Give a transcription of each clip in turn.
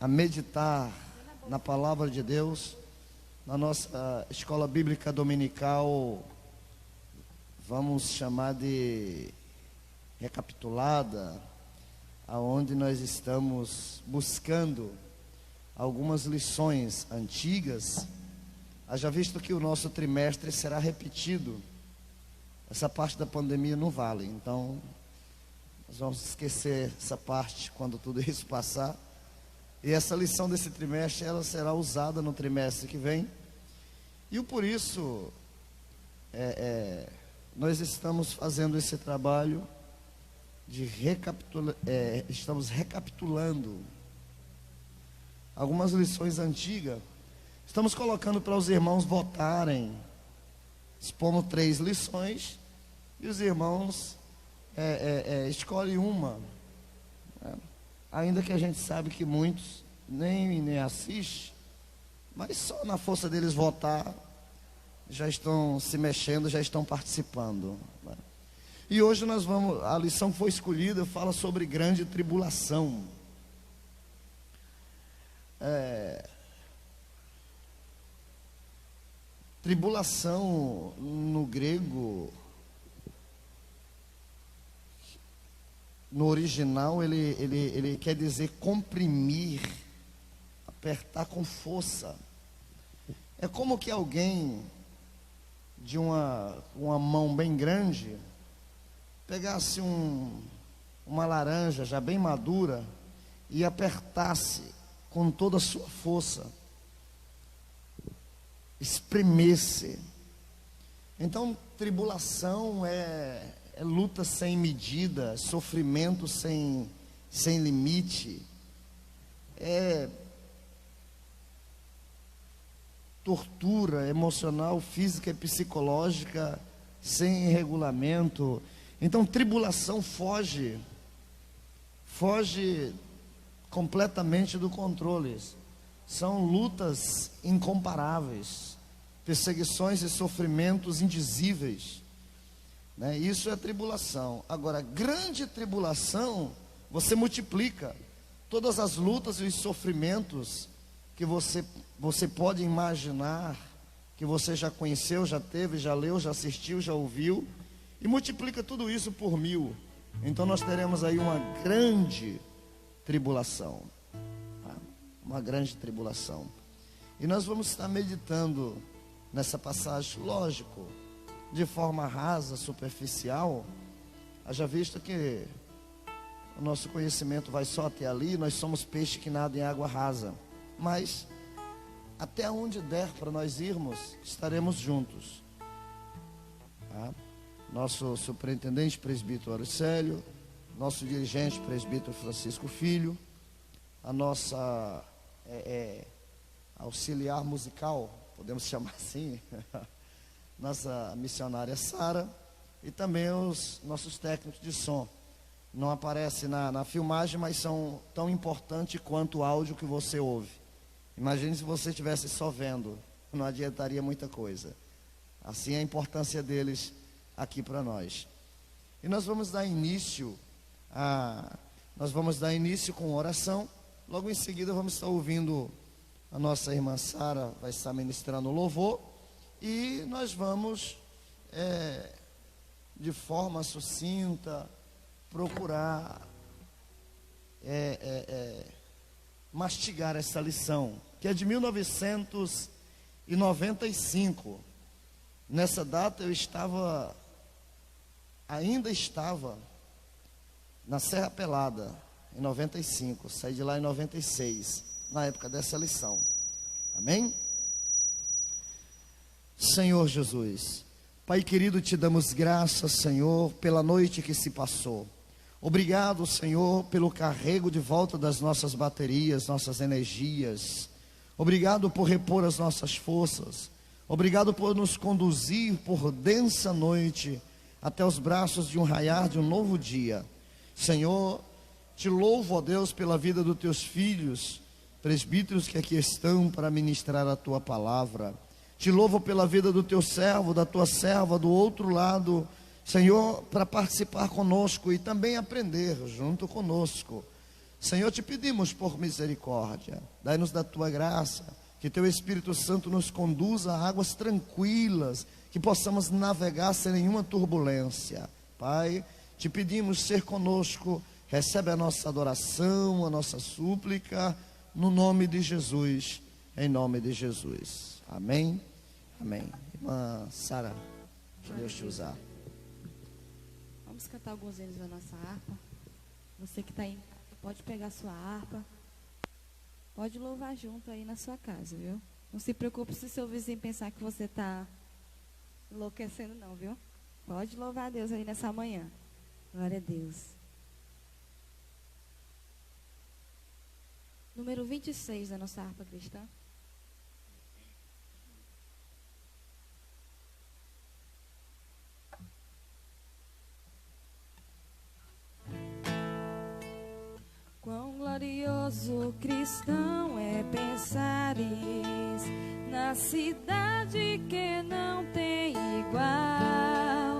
a meditar na palavra de Deus, na nossa escola bíblica dominical, vamos chamar de recapitulada, aonde nós estamos buscando algumas lições antigas. Haja visto que o nosso trimestre será repetido, essa parte da pandemia não vale, então nós vamos esquecer essa parte quando tudo isso passar. E essa lição desse trimestre, ela será usada no trimestre que vem. E por isso, nós estamos fazendo esse trabalho de estamos recapitulando algumas lições antigas. Estamos colocando para os irmãos votarem. Expomos 3 lições e os irmãos escolhem uma. Ainda que a gente sabe que muitos nem assistem, mas só na força deles votar, já estão se mexendo, já estão participando. E hoje a lição que foi escolhida fala sobre grande tribulação. Tribulação no grego, no original, ele quer dizer comprimir, apertar com força. É como que alguém de uma mão bem grande pegasse uma laranja já bem madura e apertasse com toda a sua força, espremesse. Então, tribulação é luta sem medida, sofrimento sem limite, é tortura emocional, física e psicológica sem regulamento. Então, tribulação foge completamente do controle. São lutas incomparáveis, perseguições e sofrimentos indizíveis, né? Isso é tribulação. Agora, grande tribulação, você multiplica todas as lutas e os sofrimentos que você pode imaginar, que você já conheceu, já teve, já leu, já assistiu, já ouviu, e multiplica tudo isso por 1000. Então nós teremos aí uma grande tribulação, tá? Uma grande tribulação. E nós vamos estar meditando nessa passagem, lógico, de forma rasa, superficial. Haja visto que o nosso conhecimento vai só até ali, nós somos peixe que nada em água rasa. Mas até onde der para nós irmos, estaremos juntos, tá? Nosso superintendente, presbítero Auricélio, nosso dirigente, presbítero Francisco Filho, a nossa auxiliar musical, podemos chamar assim, nossa missionária Sara, e também os nossos técnicos de som. Não aparece na filmagem, mas são tão importantes quanto o áudio que você ouve. Imagine se você estivesse só vendo, não adiantaria muita coisa. Assim é a importância deles aqui para nós. E nós vamos dar início com oração. Logo em seguida vamos estar ouvindo a nossa irmã Sara, vai estar ministrando louvor. E nós vamos, de forma sucinta, procurar mastigar essa lição, que é de 1995. Nessa data eu ainda estava na Serra Pelada, em 95, saí de lá em 96, na época dessa lição. Amém? Senhor Jesus, Pai querido, te damos graças, Senhor, pela noite que se passou. Obrigado, Senhor, pelo carrego de volta das nossas baterias, nossas energias. Obrigado por repor as nossas forças. Obrigado por nos conduzir por densa noite até os braços de um raiar de um novo dia. Senhor, te louvo, ó Deus, pela vida dos teus filhos, presbíteros que aqui estão para ministrar a tua palavra. Te louvo pela vida do teu servo, da tua serva, do outro lado, Senhor, para participar conosco e também aprender junto conosco. Senhor, te pedimos por misericórdia, dai-nos da tua graça, que teu Espírito Santo nos conduza a águas tranquilas, que possamos navegar sem nenhuma turbulência. Pai, te pedimos ser conosco, recebe a nossa adoração, a nossa súplica, no nome de Jesus, em nome de Jesus. Amém, amém. Irmã Sara, que Deus te usar. Vamos cantar alguns hinos da nossa harpa. Você que está aí, pode pegar sua harpa. Pode louvar junto aí na sua casa, viu? Não se preocupe se seu vizinho pensar que você está enlouquecendo, não, viu? Pode louvar a Deus aí nessa manhã. Glória a Deus. Número 26 da nossa harpa cristã. Quão glorioso cristão é pensares na cidade que não tem igual,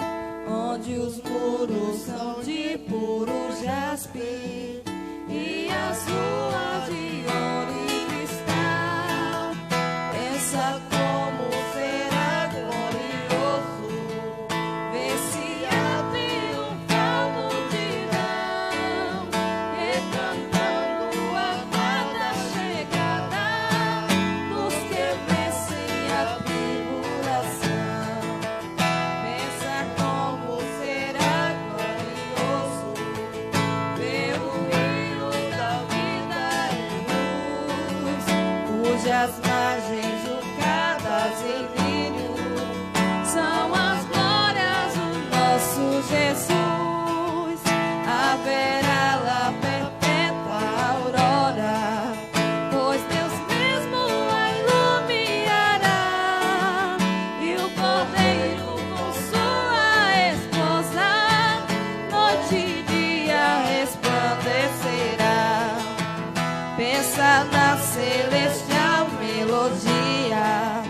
onde os muros são de puro jaspe e as ruas de ouro e cristal. Pensa como será glorioso ver se a triunfal multidão recantando a guarda chegada dos que vencem a tribulação. Pensa como será glorioso ver o rio da vida em luz, cujas margens urcadas em lírio são as glórias do nosso Jesus. Haverá lá perpétua aurora, pois Deus mesmo a iluminará, e o Cordeiro com sua esposa noite e dia resplandecerá. Pensa na celestial melodia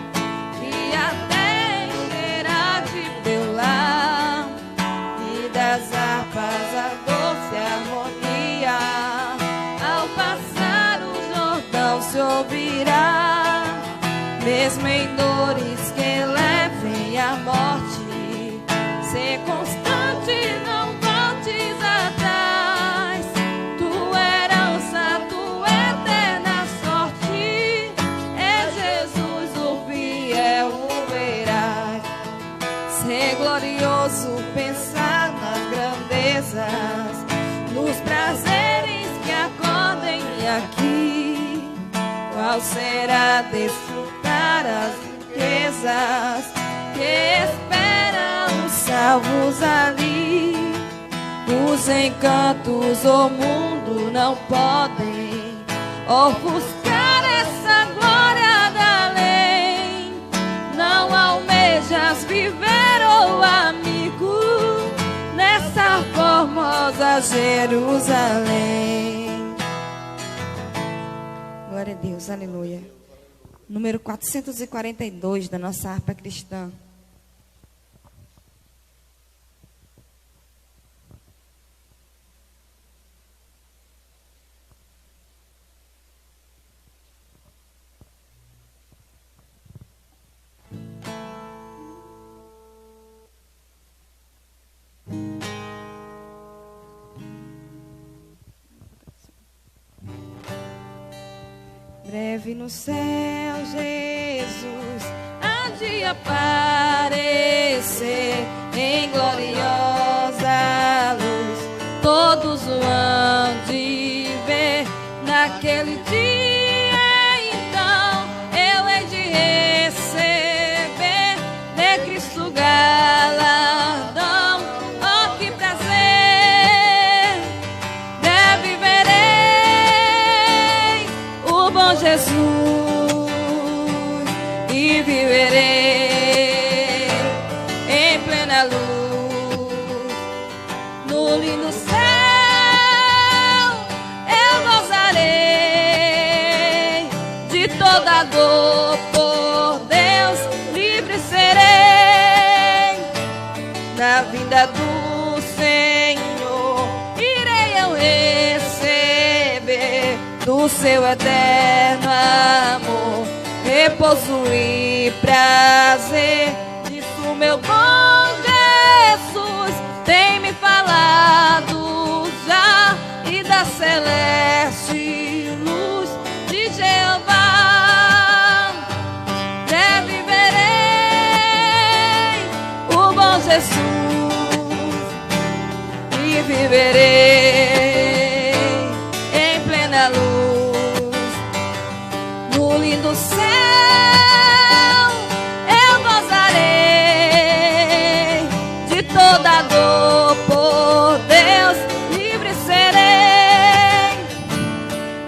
que até encherá de teu lar, e das harpas a doce harmonia ao passar o Jordão se ouvirá. Mesmo em dores que levem à morte, ser constante, não voltes atrás. Tua herança, tua eterna sorte é Jesus, o fiel, o verás. Ser glorioso, pensar nas grandezas, nos prazeres que acordem aqui. Qual será desfrutar as riquezas que esperam os salvos ali? Os encantos o mundo não podem ofuscar essa glória da lei. Não almejas viver, oh amigo, nessa formosa Jerusalém. Glória a Deus, aleluia. Número 442 da nossa harpa cristã. Breve no céu, Jesus há de aparecer em gloriosa luz. Todos o hão de ver naquele dia. Então eu hei de receber de Cristo galardão. Oh, que prazer! Breve verei o bom Jesus e viverei em plena luz no lindo céu. Eu gozarei de toda dor, por Deus livre serei. Na vinda do Senhor irei eu receber do seu eterno amor, repouso e prazer. Disso meu bom Jesus tem me falado já, e da celeste luz de Jeová breve verei o bom Jesus e viverei em plena luz no lindo céu. Eu gozarei de toda dor, por Deus livre serei.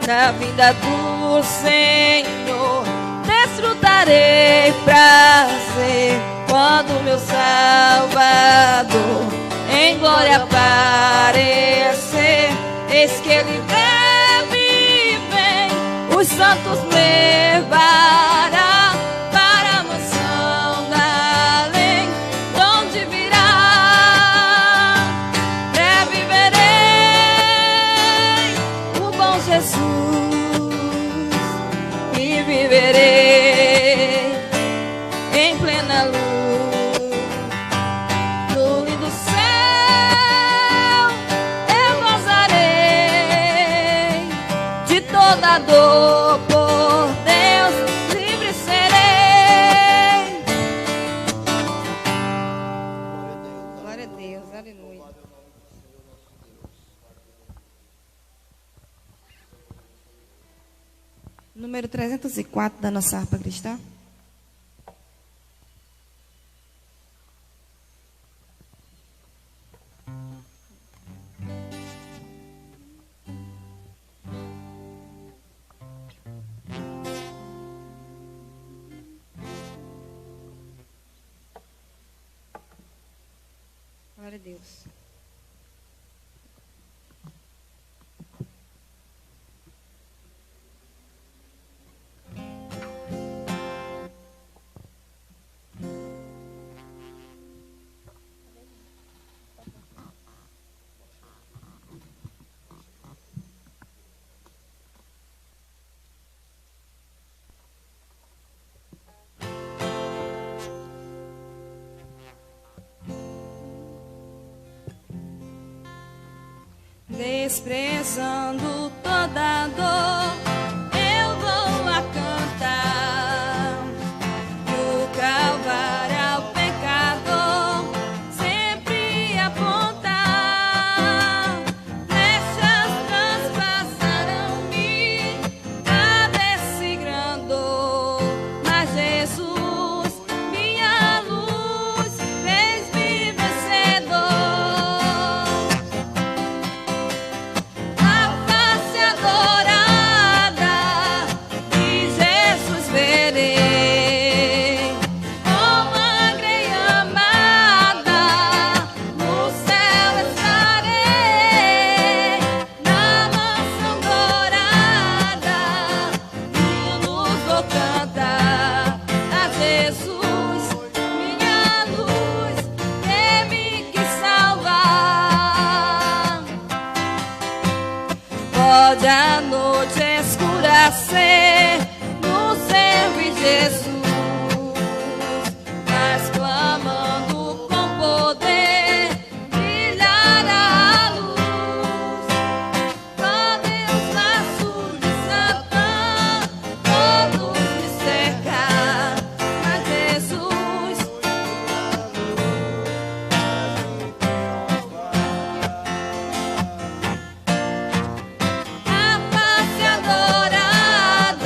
Na vinda do Senhor desfrutarei prazer, quando meu Salvador em glória aparecer. Eis que ele breve vem, os santos levará para a mansão da além, donde virá. Breve verei o bom Jesus e viverei em plena luz no lindo céu. Eu gozarei de toda dor, por Deus livre serei. Glória a Deus, aleluia. Número 304 da nossa harpa cristã. Glória a Deus. Desprezando toda dor, eu vou a cantar. Do Calvário ao pecador, sempre apontar. Flechas transpassaram-me a desse grandor, mas Jesus, minha luz, fez-me vencedor. Pode a noite escurecer, no servir Jesus, mas clamando com poder, brilhará a luz. Podem os laços de Satã todos me cercar, mas Jesus, a face adorada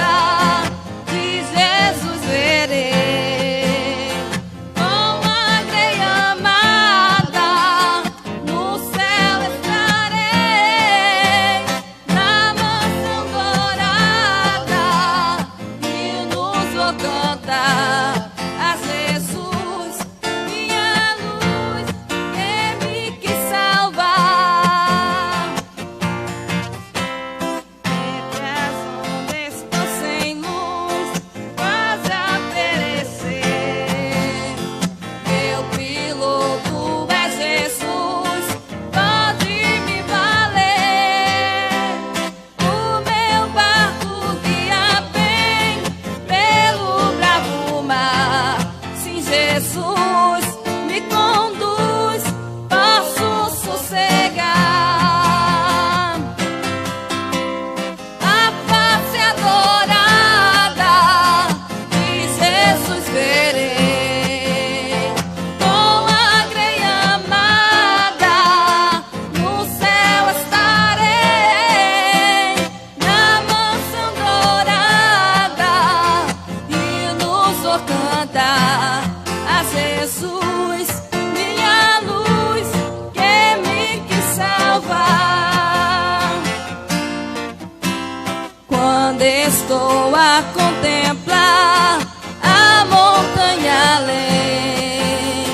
estou a contemplar a montanha além,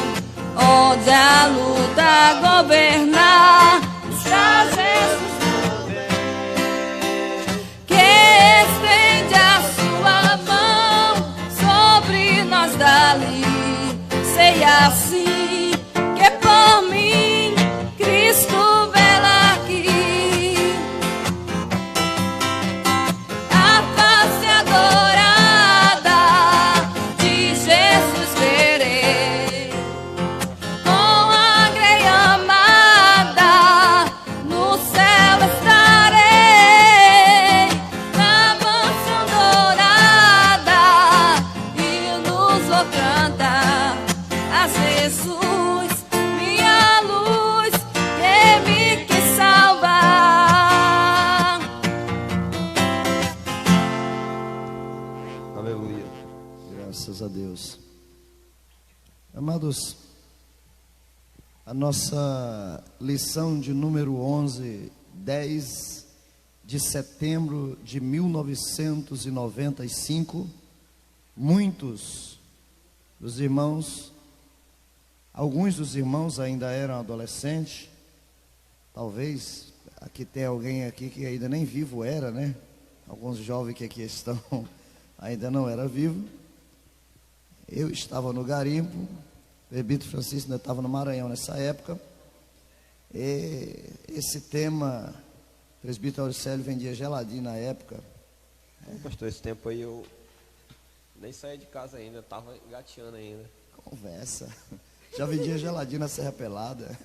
onde a luta governar, está Jesus que estende a sua mão sobre nós dali. Sei assim que por mim Cristo vela aqui. A face adorada de Jesus verei, com a grei amada no céu estarei, na mansão dourada e luz vou cantar a Jesus, minha luz, que me quis salvar. Aleluia. Graças a Deus. Amados, a nossa lição de número 11, 10 de setembro de 1995, muitos dos irmãos, alguns dos irmãos ainda eram adolescentes, talvez, aqui tem alguém aqui que ainda nem vivo era, né? Alguns jovens que aqui estão ainda não era vivo. Eu estava no garimpo, o presbítero Francisco ainda estava no Maranhão nessa época. E esse tema, o presbítero Auricélio vendia geladinho na época. Pastor, esse tempo aí eu nem saí de casa ainda, estava engateando ainda. Conversa. Já vendia geladinho na Serra Pelada.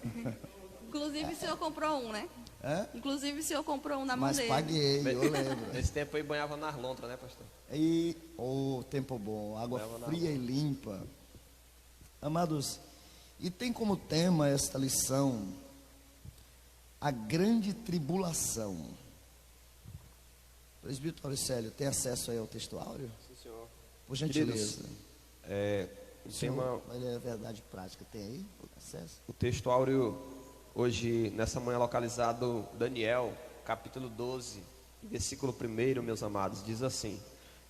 Inclusive o senhor comprou um, né? É? Inclusive o senhor comprou um na Mas bandeira. paguei, eu lembro. Nesse tempo aí banhava nas lontras, né, pastor? E o tempo bom, água fria e limpa. Amados, e tem como tema esta lição a grande tribulação. Presbítero Auricélio, tem acesso aí ao textuário? Sim, senhor. Por gentileza. O tema, Vai ler a verdade prática, tem aí acesso? o texto áureo hoje, nessa manhã, localizado Daniel, capítulo 12, versículo 1, meus amados, diz assim: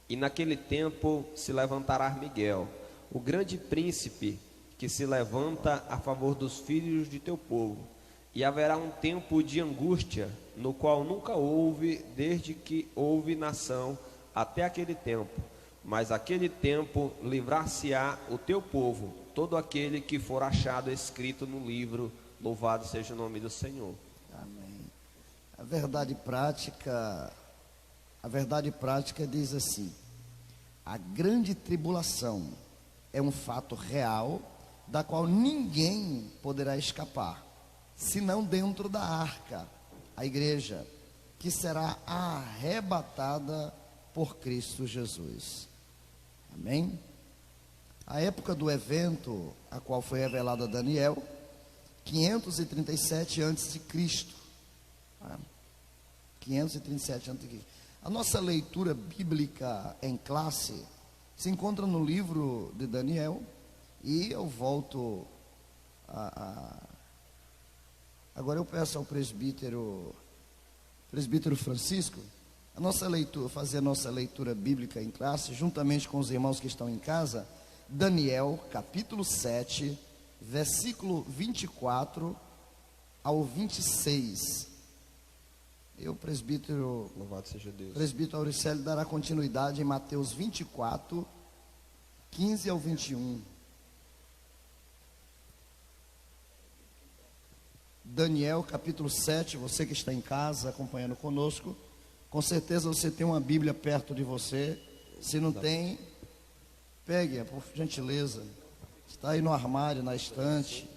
E naquele tempo se levantará Miguel, o grande príncipe que se levanta a favor dos filhos de teu povo, e haverá um tempo de angústia, no qual nunca houve, desde que houve nação até aquele tempo. Mas aquele tempo livrar-se-á o teu povo, todo aquele que for achado escrito no livro. Louvado seja o nome do Senhor. Amém. A verdade prática diz assim: a grande tribulação é um fato real, da qual ninguém poderá escapar, senão dentro da arca, a igreja, que será arrebatada por Cristo Jesus. Amém? A época do evento, a qual foi revelada a Daniel, 537 a.C. 537 a.C. A nossa leitura bíblica em classe se encontra no livro de Daniel, e eu volto agora eu peço ao presbítero Francisco fazer a nossa leitura bíblica em classe, juntamente com os irmãos que estão em casa. Daniel, capítulo 7, versículo 24 ao 26. O presbítero, Louvado seja Deus. presbítero Auricélio dará continuidade em Mateus 24, 15 ao 21. Daniel, capítulo 7, você que está em casa acompanhando conosco, com certeza você tem uma Bíblia perto de você. Se não tem, pegue, por gentileza. Está aí no armário, na estante,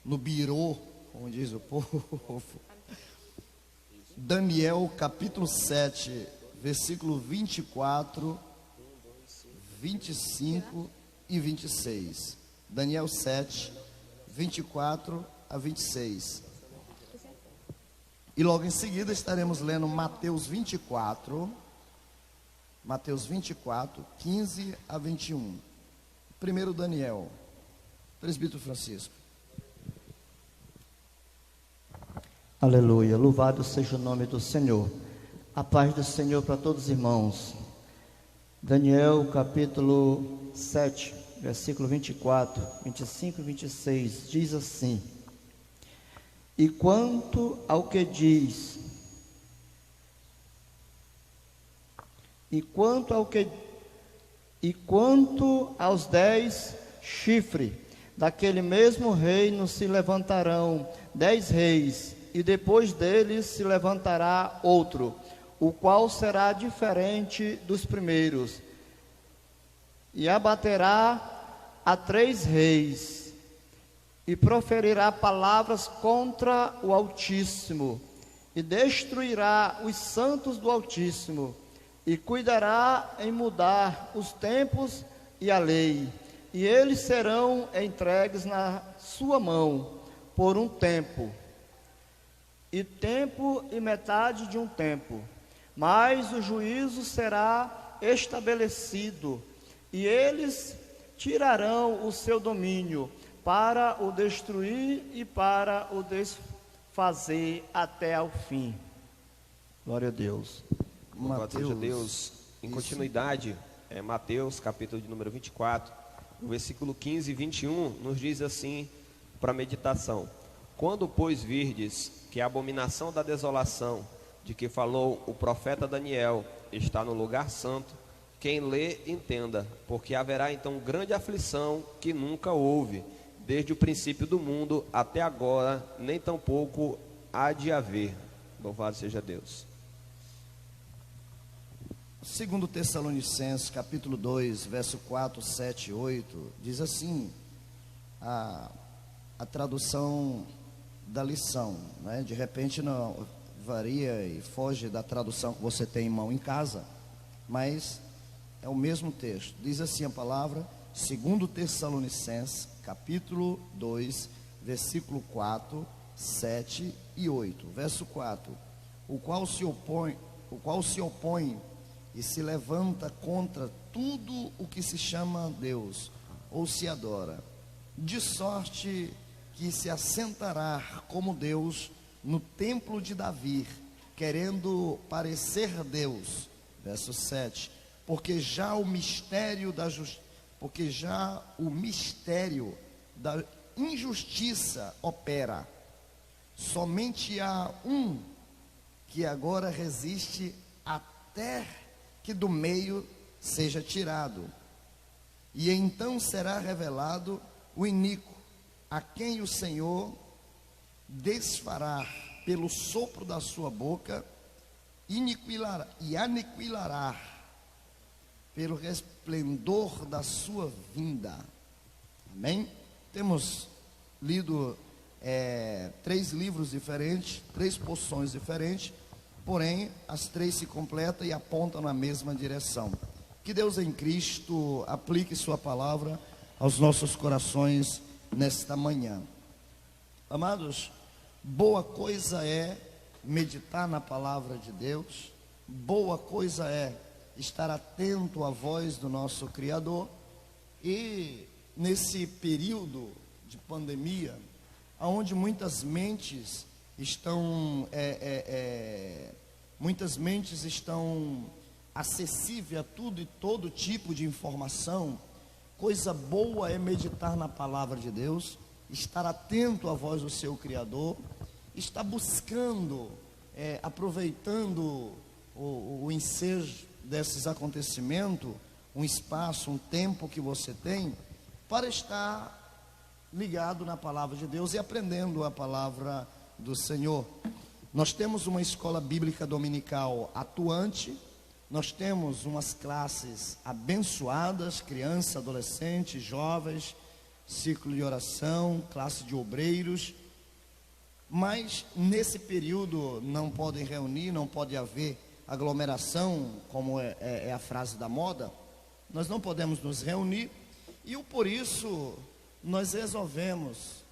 no birô, como diz o povo. Daniel, capítulo 7, versículo 24, 25 e 26. Daniel 7, 24 a 26. E logo em seguida estaremos lendo Mateus 24, 15 a 21. Primeiro Daniel, presbítero Francisco. Aleluia, louvado seja o nome do Senhor. A paz do Senhor para todos os irmãos. Daniel capítulo 7, versículo 24, 25 e 26, diz assim: E quanto ao que diz, e quanto aos 10 chifres, daquele mesmo reino se levantarão 10 reis, e depois deles se levantará outro, o qual será diferente dos primeiros, e abaterá a 3 reis, e proferirá palavras contra o Altíssimo, e destruirá os santos do Altíssimo, e cuidará em mudar os tempos e a lei, e eles serão entregues na sua mão por um tempo, e metade de um tempo, mas o juízo será estabelecido, e eles tirarão o seu domínio para o destruir e para o desfazer até ao fim. Glória a Deus. Louvado seja Deus. Em continuidade, Mateus, capítulo de número 24, no versículo 15 e 21, nos diz assim, para meditação: Quando, pois, virdes que a abominação da desolação, de que falou o profeta Daniel, está no lugar santo, quem lê, entenda, porque haverá então grande aflição que nunca houve, desde o princípio do mundo até agora, nem tampouco há de haver. Louvado seja Deus. Segundo Tessalonicenses, capítulo 2, verso 4, 7 e 8, diz assim, a tradução da lição, né? De repente não varia e foge da tradução que você tem em mão em casa, mas é o mesmo texto. Diz assim a palavra, segundo Tessalonicenses, capítulo 2, versículo 4, 7 e 8. Verso 4, o qual se opõe e se levanta contra tudo o que se chama Deus, ou se adora, de sorte que se assentará como Deus no templo de Davi, querendo parecer Deus. Verso 7, porque já o mistério da injustiça opera. Somente há um que agora resiste até que do meio seja tirado. E então será revelado o iníquo, a quem o Senhor desfará pelo sopro da sua boca e aniquilará pelo resplendor da sua vinda. Amém? Temos lido 3 livros diferentes, 3 porções diferentes, porém as 3 se completam e apontam na mesma direção. Que Deus em Cristo aplique sua palavra aos nossos corações nesta manhã. Amados, boa coisa é meditar na palavra de Deus, boa coisa é estar atento à voz do nosso Criador. E nesse período de pandemia, onde muitas mentes estão acessíveis a tudo e todo tipo de informação, coisa boa é meditar na palavra de Deus, estar atento à voz do seu Criador, estar buscando, aproveitando o ensejo desses acontecimentos, um espaço, um tempo que você tem, para estar ligado na palavra de Deus e aprendendo a palavra do Senhor. Nós temos uma escola bíblica dominical atuante, nós temos umas classes abençoadas, crianças, adolescentes, jovens, círculo de oração, classe de obreiros, mas nesse período não podem reunir, não pode haver aglomeração, como é a frase da moda, nós não podemos nos reunir, e por isso nós resolvemos,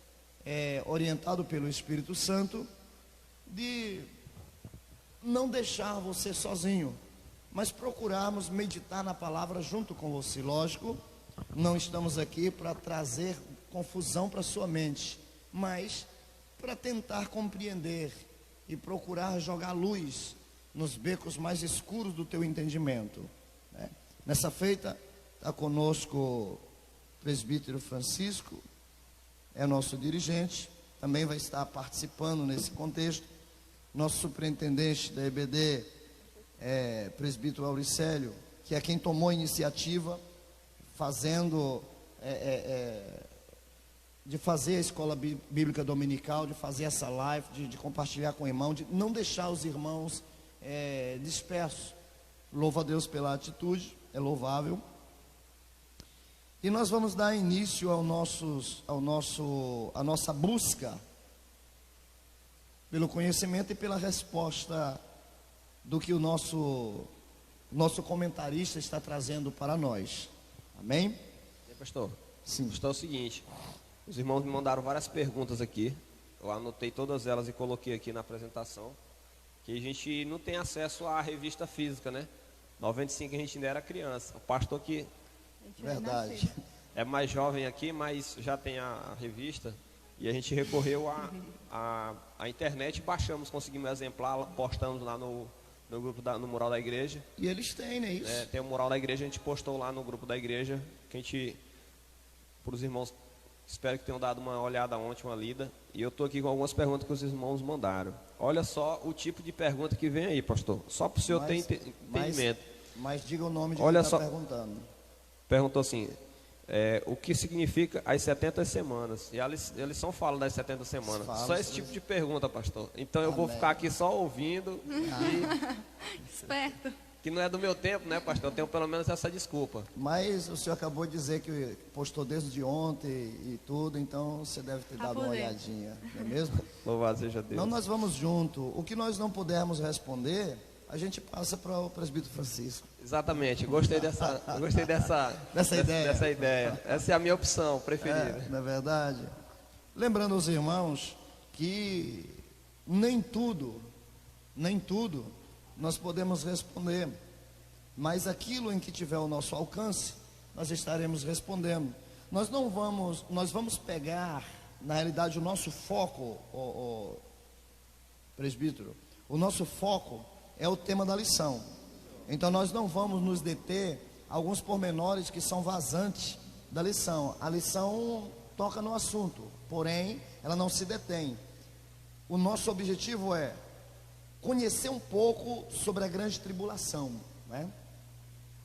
orientado pelo Espírito Santo, de não deixar você sozinho, mas procurarmos meditar na palavra junto com você. Lógico, não estamos aqui para trazer confusão para sua mente, mas para tentar compreender e procurar jogar luz nos becos mais escuros do teu entendimento, né? Nessa feita, está conosco o presbítero Francisco, é nosso dirigente, também vai estar participando nesse contexto. Nosso superintendente da EBD, presbítero Auricélio, que é quem tomou a iniciativa, de fazer a escola bíblica dominical, de fazer essa live, de compartilhar com o irmão, de não deixar os irmãos dispersos. Louvo a Deus pela atitude, é louvável. E nós vamos dar início à nossa busca pelo conhecimento e pela resposta do que o nosso comentarista está trazendo para nós. Amém? Pastor? Sim. Pastor, é o seguinte, os irmãos me mandaram várias perguntas aqui, eu anotei todas elas e coloquei aqui na apresentação, que a gente não tem acesso à revista física, né? 95 a gente ainda era criança, o pastor que Verdade. é mais jovem aqui, mas já tem a revista, e a gente recorreu à internet, baixamos, conseguimos um exemplar, postamos lá no grupo no mural da igreja. E eles têm, né? Isso. Tem o mural da igreja, a gente postou lá no grupo da igreja, que a gente, para os irmãos, espero que tenham dado uma olhada ontem, uma lida. E eu estou aqui com algumas perguntas que os irmãos mandaram. Olha só o tipo de pergunta que vem aí, pastor. Só para o senhor ter entendimento. Mas diga o nome de Olha quem só, está perguntando. Perguntou assim, o que significa as 70 semanas? E a lição fala das 70 semanas. Fala, só esse tipo de pergunta, pastor. Então eu vou Amém. ficar aqui só ouvindo. Esperto. Que não é do meu tempo, né, pastor? Eu tenho pelo menos essa desculpa. Mas o senhor acabou de dizer que postou desde ontem e tudo, então você deve ter dado uma olhadinha, não é mesmo? Louvado seja Deus. Não, nós vamos junto. O que nós não pudermos responder, a gente passa para o presbítero Francisco. Exatamente, gostei dessa ideia. Essa é a minha opção preferida. Na verdade. Lembrando aos irmãos que nem tudo nós podemos responder, mas aquilo em que tiver o nosso alcance, nós estaremos respondendo. Nós vamos pegar, na realidade, o nosso foco, o presbítero, o nosso foco é o tema da lição. Então nós não vamos nos deter a alguns pormenores que são vazantes da lição. A lição toca no assunto, porém ela não se detém. O nosso objetivo é conhecer um pouco sobre a grande tribulação, né?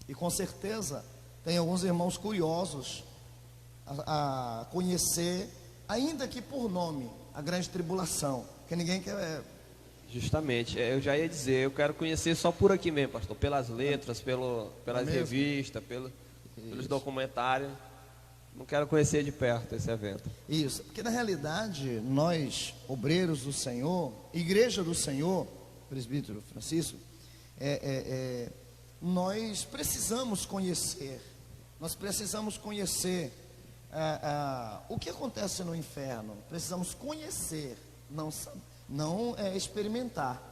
E com certeza tem alguns irmãos curiosos a conhecer, ainda que por nome, a grande tribulação, que ninguém quer. Justamente, eu já ia dizer, eu quero conhecer só por aqui mesmo, pastor, pelas letras, pelas revistas, pelos documentários. Não quero conhecer de perto esse evento. Isso, porque na realidade nós, obreiros do Senhor, igreja do Senhor, presbítero Francisco, nós precisamos conhecer o que acontece no inferno. Precisamos conhecer, não experimentar,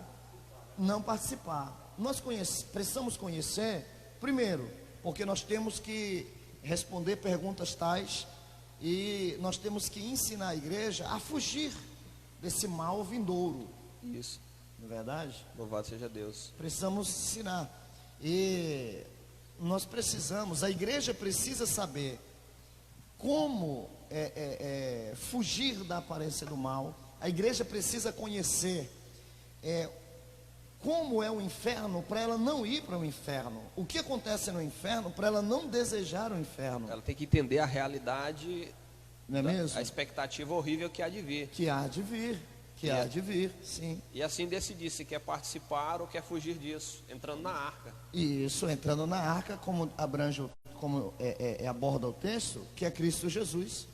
não participar. Precisamos conhecer, primeiro, porque nós temos que responder perguntas tais e nós temos que ensinar a igreja a fugir desse mal vindouro. Isso. Não é verdade? Louvado seja Deus. Precisamos ensinar. E a igreja precisa saber como fugir da aparência do mal. A igreja precisa conhecer como é o inferno para ela não ir para o inferno. O que acontece no inferno para ela não desejar o inferno. Ela tem que entender a realidade, não é mesmo? A expectativa horrível que há de vir. Que há de vir, sim. E assim decidir se quer participar ou quer fugir disso, entrando na arca. Isso, entrando na arca, como aborda o texto, que é Cristo Jesus.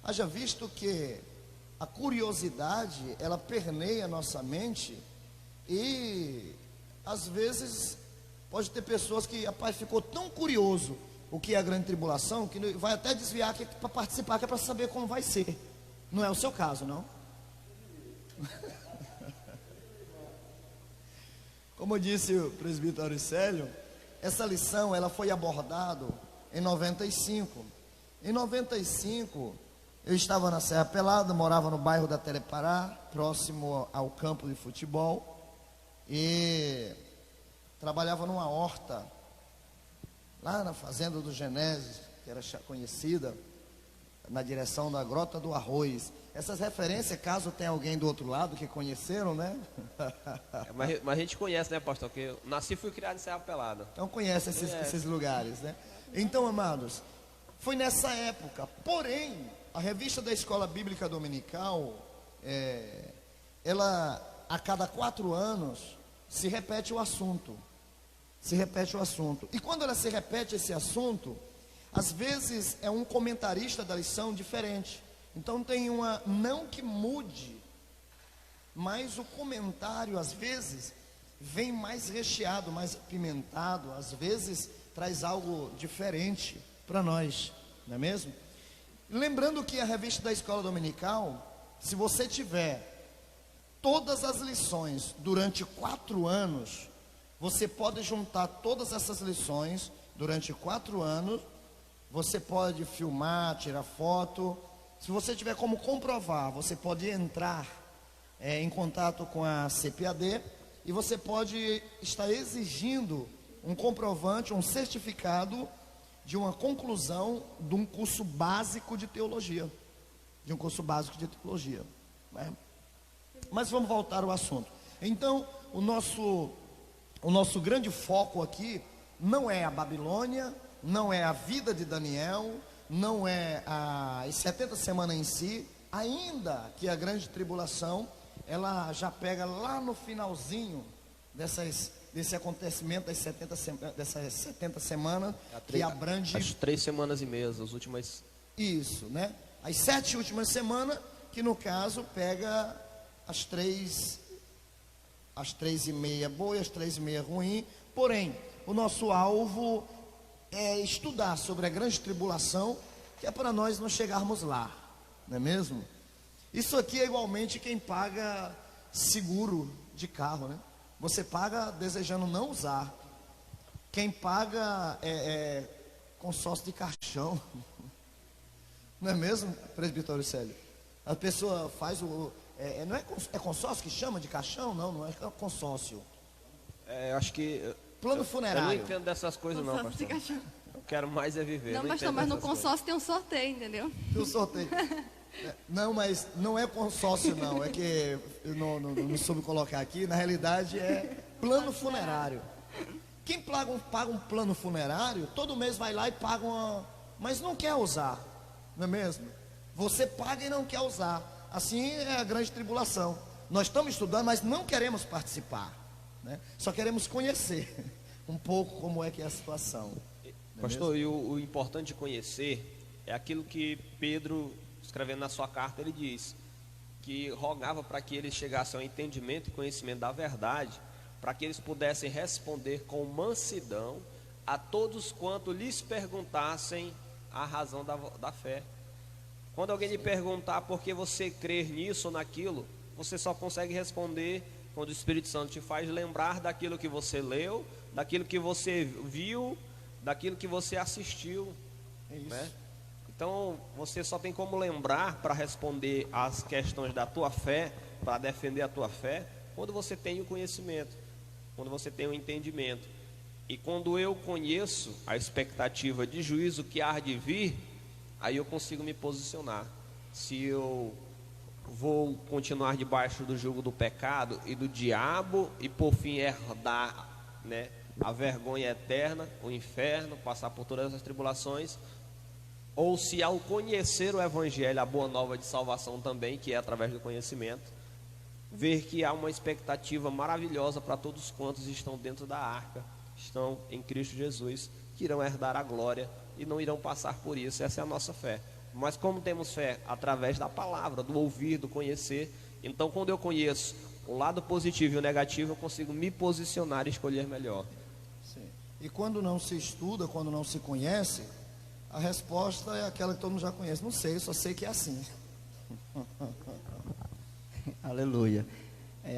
Haja visto que a curiosidade, ela permeia a nossa mente e, às vezes, pode ter pessoas que, rapaz, ficou tão curioso o que é a grande tribulação, que vai até desviar que é para participar, que é para saber como vai ser. Não é o seu caso, não? Como disse o presbítero Auricélio, essa lição ela foi abordada em 95. Em 95, eu estava na Serra Pelada, morava no bairro da Telepará, próximo ao campo de futebol, e trabalhava numa horta lá na fazenda do Genésio, que era conhecida, na direção da Grota do Arroz. Essas referências, caso tenha alguém do outro lado que conheceram, né? Mas a gente conhece, né, pastor? Que eu nasci e fui criado em Serra Pelada. Então conhece esses lugares, né? Então, amados, foi nessa época. Porém, a revista da Escola Bíblica Dominical, ela, a cada 4 anos, se repete o assunto. Se repete o assunto. E quando ela se repete esse assunto, às vezes é um comentarista da lição diferente. Então tem uma, não que mude, mas o comentário às vezes vem mais recheado, mais apimentado, às vezes traz algo diferente para nós, não é mesmo? Lembrando que a revista da Escola Dominical, se você tiver todas as lições durante 4 anos, você pode juntar todas essas lições durante 4 anos. Você pode filmar, tirar foto. Se você tiver como comprovar, você pode entrar em contato com a CPAD e você pode estar exigindo um comprovante, um certificado de uma conclusão de um curso básico de teologia. Né? Mas vamos voltar ao assunto. Então, o nosso grande foco aqui não é a Babilônia, não é a vida de Daniel, não é as 70 semanas em si, ainda que a grande tribulação, ela já pega lá no finalzinho desse acontecimento dessas 70 semanas, que abrange... As 3 semanas e meia, as últimas... Isso, né? As 7 últimas semanas, que no caso pega as 3:30 boas, as 3:30 ruim. Porém, o nosso alvo é estudar sobre a grande tribulação, que é para nós não chegarmos lá, não é mesmo? Isso aqui é igualmente quem paga seguro de carro, né? Você paga desejando não usar. Quem paga consórcio de caixão, não é mesmo, presbitério Célio? A pessoa faz não é consórcio que chama de caixão? Não é consórcio. Acho que... Plano funerário. Eu não entendo dessas coisas não, pastor. Eu quero mais é viver. Não, pastor, mas no consórcio tem um sorteio, entendeu? Tem um sorteio. Não, mas não é consórcio não. É que eu não soube colocar aqui. Na realidade é plano funerário. Quem paga um plano funerário, todo mês vai lá e paga mas não quer usar. Não é mesmo? Você paga e não quer usar. Assim é a grande tribulação. Nós estamos estudando, mas não queremos participar, né? Só queremos conhecer um pouco como é que é a situação. Pastor, e o importante de conhecer é aquilo que Pedro, escrevendo na sua carta, ele diz, que rogava para que eles chegassem ao entendimento e conhecimento da verdade, para que eles pudessem responder com mansidão a todos quanto lhes perguntassem a razão da fé. Quando alguém lhe perguntar por que você crer nisso ou naquilo, você só consegue responder quando o Espírito Santo te faz lembrar daquilo que você leu, daquilo que você viu, daquilo que você assistiu. É isso. Né? Então, você só tem como lembrar para responder às questões da tua fé, para defender a tua fé, quando você tem o conhecimento, quando você tem o entendimento. E quando eu conheço a expectativa de juízo que há de vir, aí eu consigo me posicionar. Se eu vou continuar debaixo do jugo do pecado e do diabo e por fim herdar, né, a vergonha eterna, o inferno, passar por todas as tribulações, ou se ao conhecer o evangelho, a boa nova de salvação também, que é através do conhecimento, ver que há uma expectativa maravilhosa para todos quantos estão dentro da arca, estão em Cristo Jesus, que irão herdar a glória e não irão passar por isso. Essa é a nossa fé. Mas como temos fé? Através da palavra, do ouvir, do conhecer. Então, quando eu conheço o lado positivo e o negativo, eu consigo me posicionar e escolher melhor. Sim. E quando não se estuda, quando não se conhece, a resposta é aquela que todo mundo já conhece. Não sei, eu só sei que é assim. Aleluia.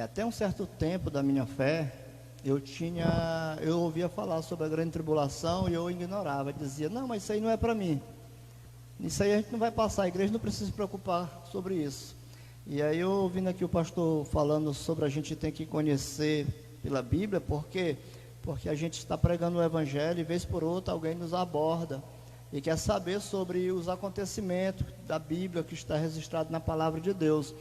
Até um certo tempo da minha fé, eu ouvia falar sobre a grande tribulação e eu ignorava, dizia, não, mas isso aí não é para mim, isso aí a gente não vai passar, a igreja não precisa se preocupar sobre isso. E aí eu ouvindo aqui o pastor falando sobre a gente tem que conhecer pela Bíblia, porque a gente está pregando o Evangelho e vez por outra alguém nos aborda e quer saber sobre os acontecimentos da Bíblia que está registrado na Palavra de Deus.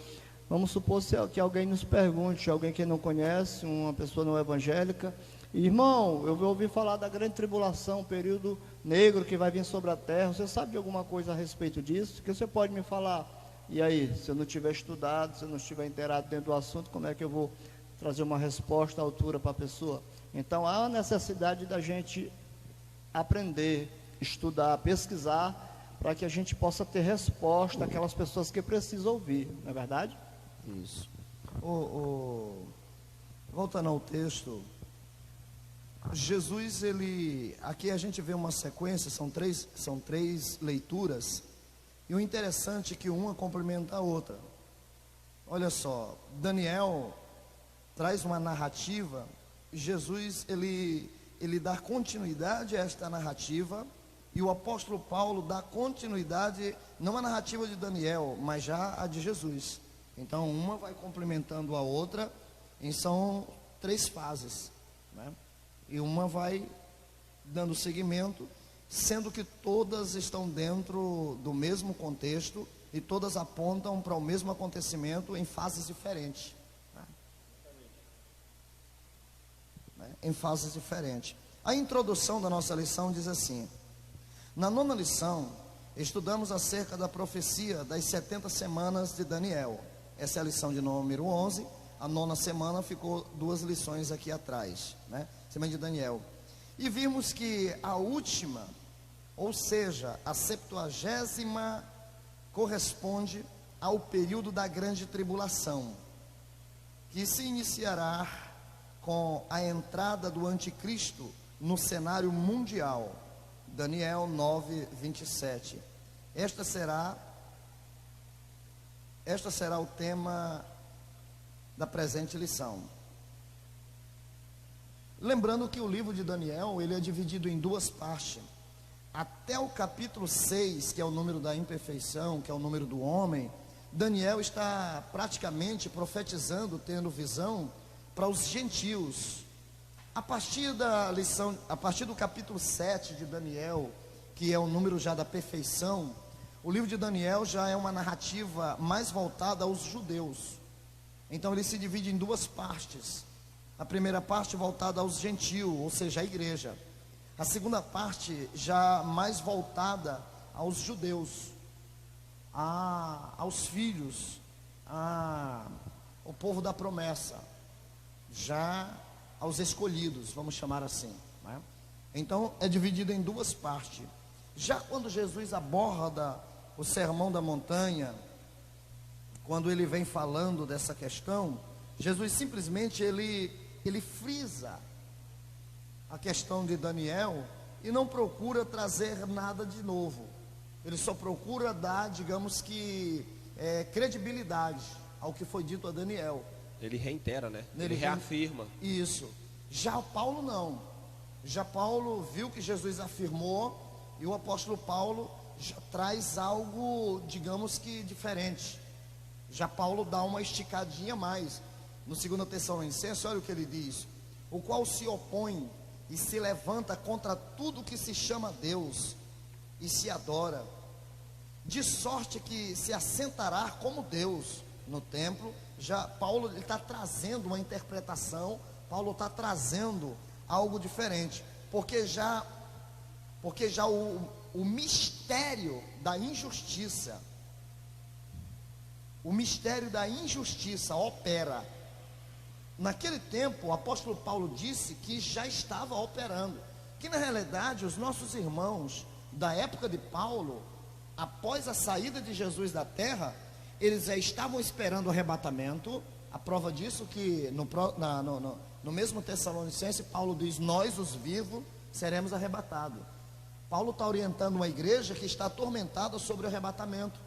Vamos supor que alguém nos pergunte, alguém que não conhece, uma pessoa não evangélica: irmão, eu ouvi falar da grande tribulação, período negro que vai vir sobre a terra, você sabe de alguma coisa a respeito disso? Que você pode me falar? E aí, se eu não tiver estudado, se eu não estiver inteirado dentro do assunto, como é que eu vou trazer uma resposta à altura para a pessoa? Então há a necessidade da gente aprender, estudar, pesquisar, para que a gente possa ter resposta àquelas pessoas que precisam ouvir, não é verdade? Isso. Voltando ao texto, Jesus, aqui a gente vê uma sequência, são três leituras, e o interessante é que uma complementa a outra. Olha só, Daniel traz uma narrativa, Jesus ele dá continuidade a esta narrativa, e o apóstolo Paulo dá continuidade, não à narrativa de Daniel, mas já a de Jesus. Então uma vai complementando a outra, e são 3 fases, né? E uma vai dando seguimento, sendo que todas estão dentro do mesmo contexto e todas apontam para o mesmo acontecimento em fases diferentes, né? Em fases diferentes. A introdução da nossa lição diz assim: na 9ª lição, estudamos acerca da profecia das 70 semanas de Daniel. Essa é a lição de número 11. A 9ª semana ficou 2 lições aqui atrás, né? Semana de Daniel. E vimos que a última, ou seja, a 70ª, corresponde ao período da grande tribulação, que se iniciará com a entrada do anticristo no cenário mundial. Daniel 9, 27. Esta será o tema da presente lição. Lembrando que o livro de Daniel, ele é dividido em 2 partes. Até o capítulo 6, que é o número da imperfeição, que é o número do homem, Daniel está praticamente profetizando, tendo visão para os gentios. A partir do capítulo 7 de Daniel, que é o número já da perfeição, o livro de Daniel já é uma narrativa mais voltada aos judeus. Então ele se divide em 2 partes. A primeira parte voltada aos gentios, ou seja, a igreja. A segunda parte já mais voltada aos judeus, aos filhos, ao povo da promessa, já aos escolhidos, vamos chamar assim, né? Então é dividido em 2 partes. Já quando Jesus aborda o Sermão da Montanha, quando ele vem falando dessa questão, Jesus simplesmente ele frisa a questão de Daniel e não procura trazer nada de novo. Ele só procura dar, digamos que, credibilidade ao que foi dito a Daniel. Ele reitera, né? Ele reafirma. Isso. Já Paulo não. Já Paulo viu que Jesus afirmou, e o apóstolo Paulo já traz algo, digamos que diferente. Já Paulo dá uma esticadinha a mais. No 2 Tessalonicenses, olha o que ele diz: o qual se opõe e se levanta contra tudo que se chama Deus e se adora, de sorte que se assentará como Deus no templo. Já Paulo está trazendo uma interpretação, Paulo está trazendo algo diferente, porque já o mistério da injustiça, opera. Naquele tempo, o apóstolo Paulo disse que já estava operando, que na realidade os nossos irmãos da época de Paulo, após a saída de Jesus da terra, eles já estavam esperando o arrebatamento. A prova disso que no mesmo Tessalonicense, Paulo diz: nós os vivos seremos arrebatados. Paulo está orientando uma igreja que está atormentada sobre o arrebatamento,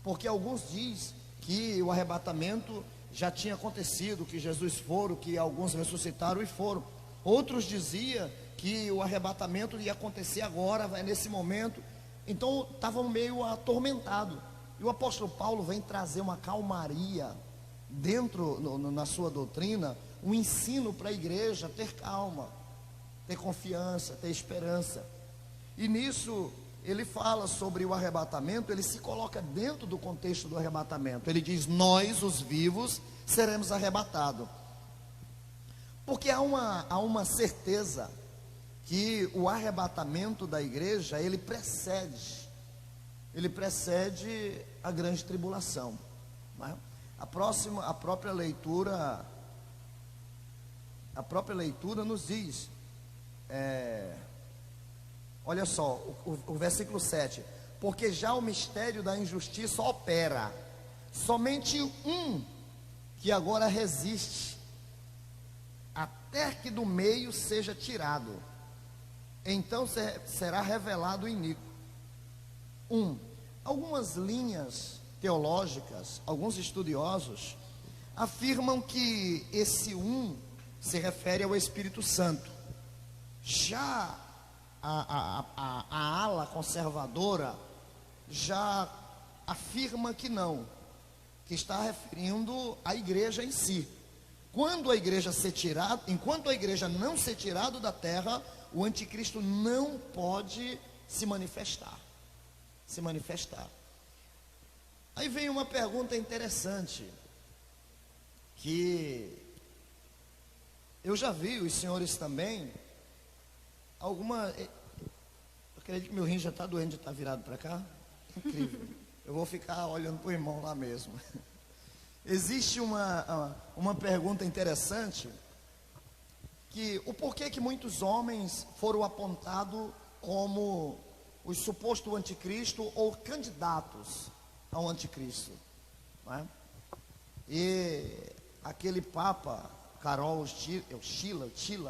porque alguns dizem que o arrebatamento já tinha acontecido, que Jesus foram, que alguns ressuscitaram e foram. Outros diziam que o arrebatamento ia acontecer agora, nesse momento. Então estavam meio atormentados. E o apóstolo Paulo vem trazer uma calmaria dentro, na sua doutrina, um ensino para a igreja ter calma. ter confiança, ter esperança. E nisso ele fala sobre o arrebatamento, ele se coloca dentro do contexto do arrebatamento. Ele diz: nós, os vivos, seremos arrebatados. Porque há uma certeza que o arrebatamento da igreja, ele precede a grande tribulação, não é? A própria leitura nos diz, olha só, o versículo 7: porque já o mistério da injustiça opera, somente um que agora resiste, até que do meio seja tirado, então será revelado o iníquo. Algumas linhas teológicas, alguns estudiosos afirmam que esse se refere ao Espírito Santo. Já a ala conservadora já afirma que não, que está referindo à igreja em si. Enquanto a igreja não ser tirada da terra, o anticristo não pode se manifestar. Aí vem uma pergunta interessante, que eu já vi, os senhores também, eu acredito que meu rim já está doendo de estar virado para cá. Incrível. Eu vou ficar olhando para o irmão lá mesmo. Existe uma pergunta interessante, que o porquê que muitos homens foram apontados como os supostos anticristo ou candidatos ao anticristo, não é? E aquele Papa Karol Wojtyła,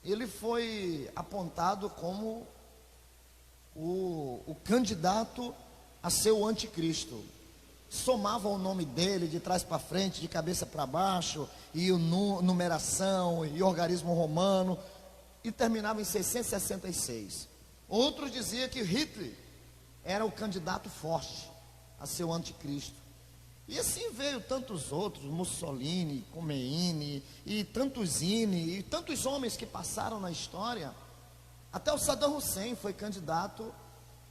ele foi apontado como o candidato a ser o anticristo. Somavam o nome dele de trás para frente, de cabeça para baixo, e numeração, e organismo romano, e terminava em 666. Outros diziam que Hitler era o candidato forte a ser o anticristo. E assim veio tantos outros, Mussolini, Khomeini, e tantos homens que passaram na história. Até o Saddam Hussein foi candidato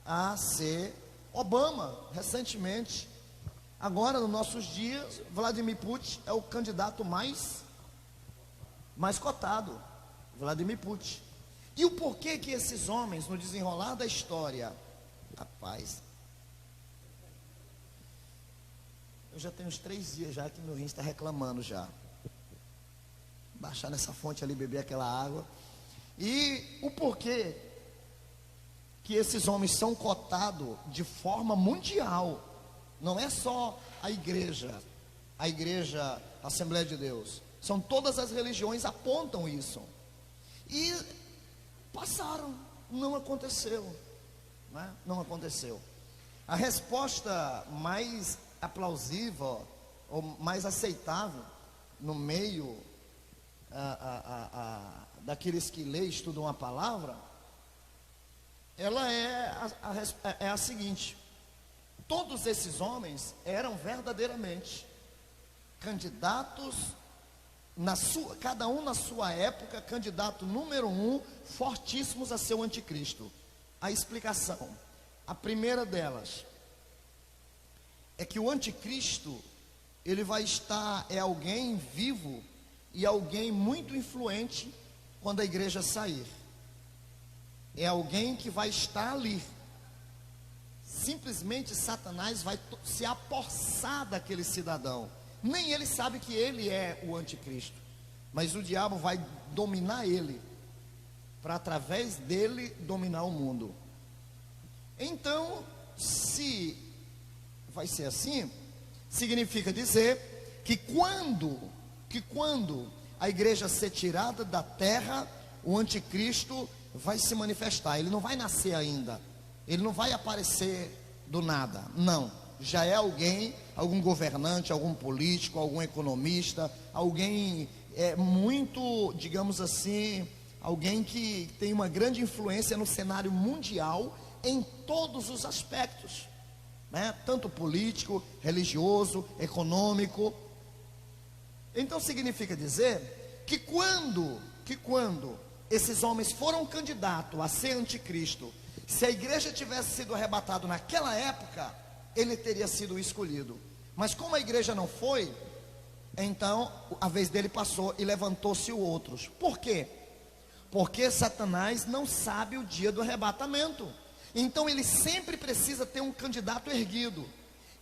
a ser Obama, recentemente. Agora, nos nossos dias, Vladimir Putin é o candidato mais cotado, Vladimir Putin. E o porquê que esses homens, no desenrolar da história, rapaz, eu já tenho uns 3 dias já que meu rim está reclamando já. Baixar nessa fonte ali, beber aquela água. E o porquê que esses homens são cotados de forma mundial. Não é só a igreja Assembleia de Deus. São todas as religiões apontam isso. E passaram, não aconteceu, né? Não aconteceu. A resposta mais aplausível ou mais aceitável no meio daqueles que lêem e estudam a palavra, ela é a seguinte: todos esses homens eram verdadeiramente candidatos, cada um na sua época, candidato número 1, fortíssimos a ser o anticristo. A explicação, a primeira delas, é que o anticristo, ele vai estar, é alguém vivo e alguém muito influente quando a igreja sair. É alguém que vai estar ali. Simplesmente Satanás vai se apossar daquele cidadão. Nem ele sabe que ele é o anticristo, mas o diabo vai dominar ele, para através dele dominar o mundo. Então, se vai ser assim, significa dizer que quando a igreja ser tirada da terra, o anticristo vai se manifestar. Ele não vai nascer ainda, ele não vai aparecer do nada, não. Já é algum governante, algum político, algum economista, alguém muito, digamos assim, alguém que tem uma grande influência no cenário mundial em todos os aspectos, né? Tanto político, religioso, econômico. Então significa dizer que quando esses homens foram candidatos a ser anticristo, se a igreja tivesse sido arrebatada naquela época, ele teria sido escolhido. Mas como a igreja não foi, então a vez dele passou e levantou-se outros. Por quê? Porque Satanás não sabe o dia do arrebatamento. Então ele sempre precisa ter um candidato erguido.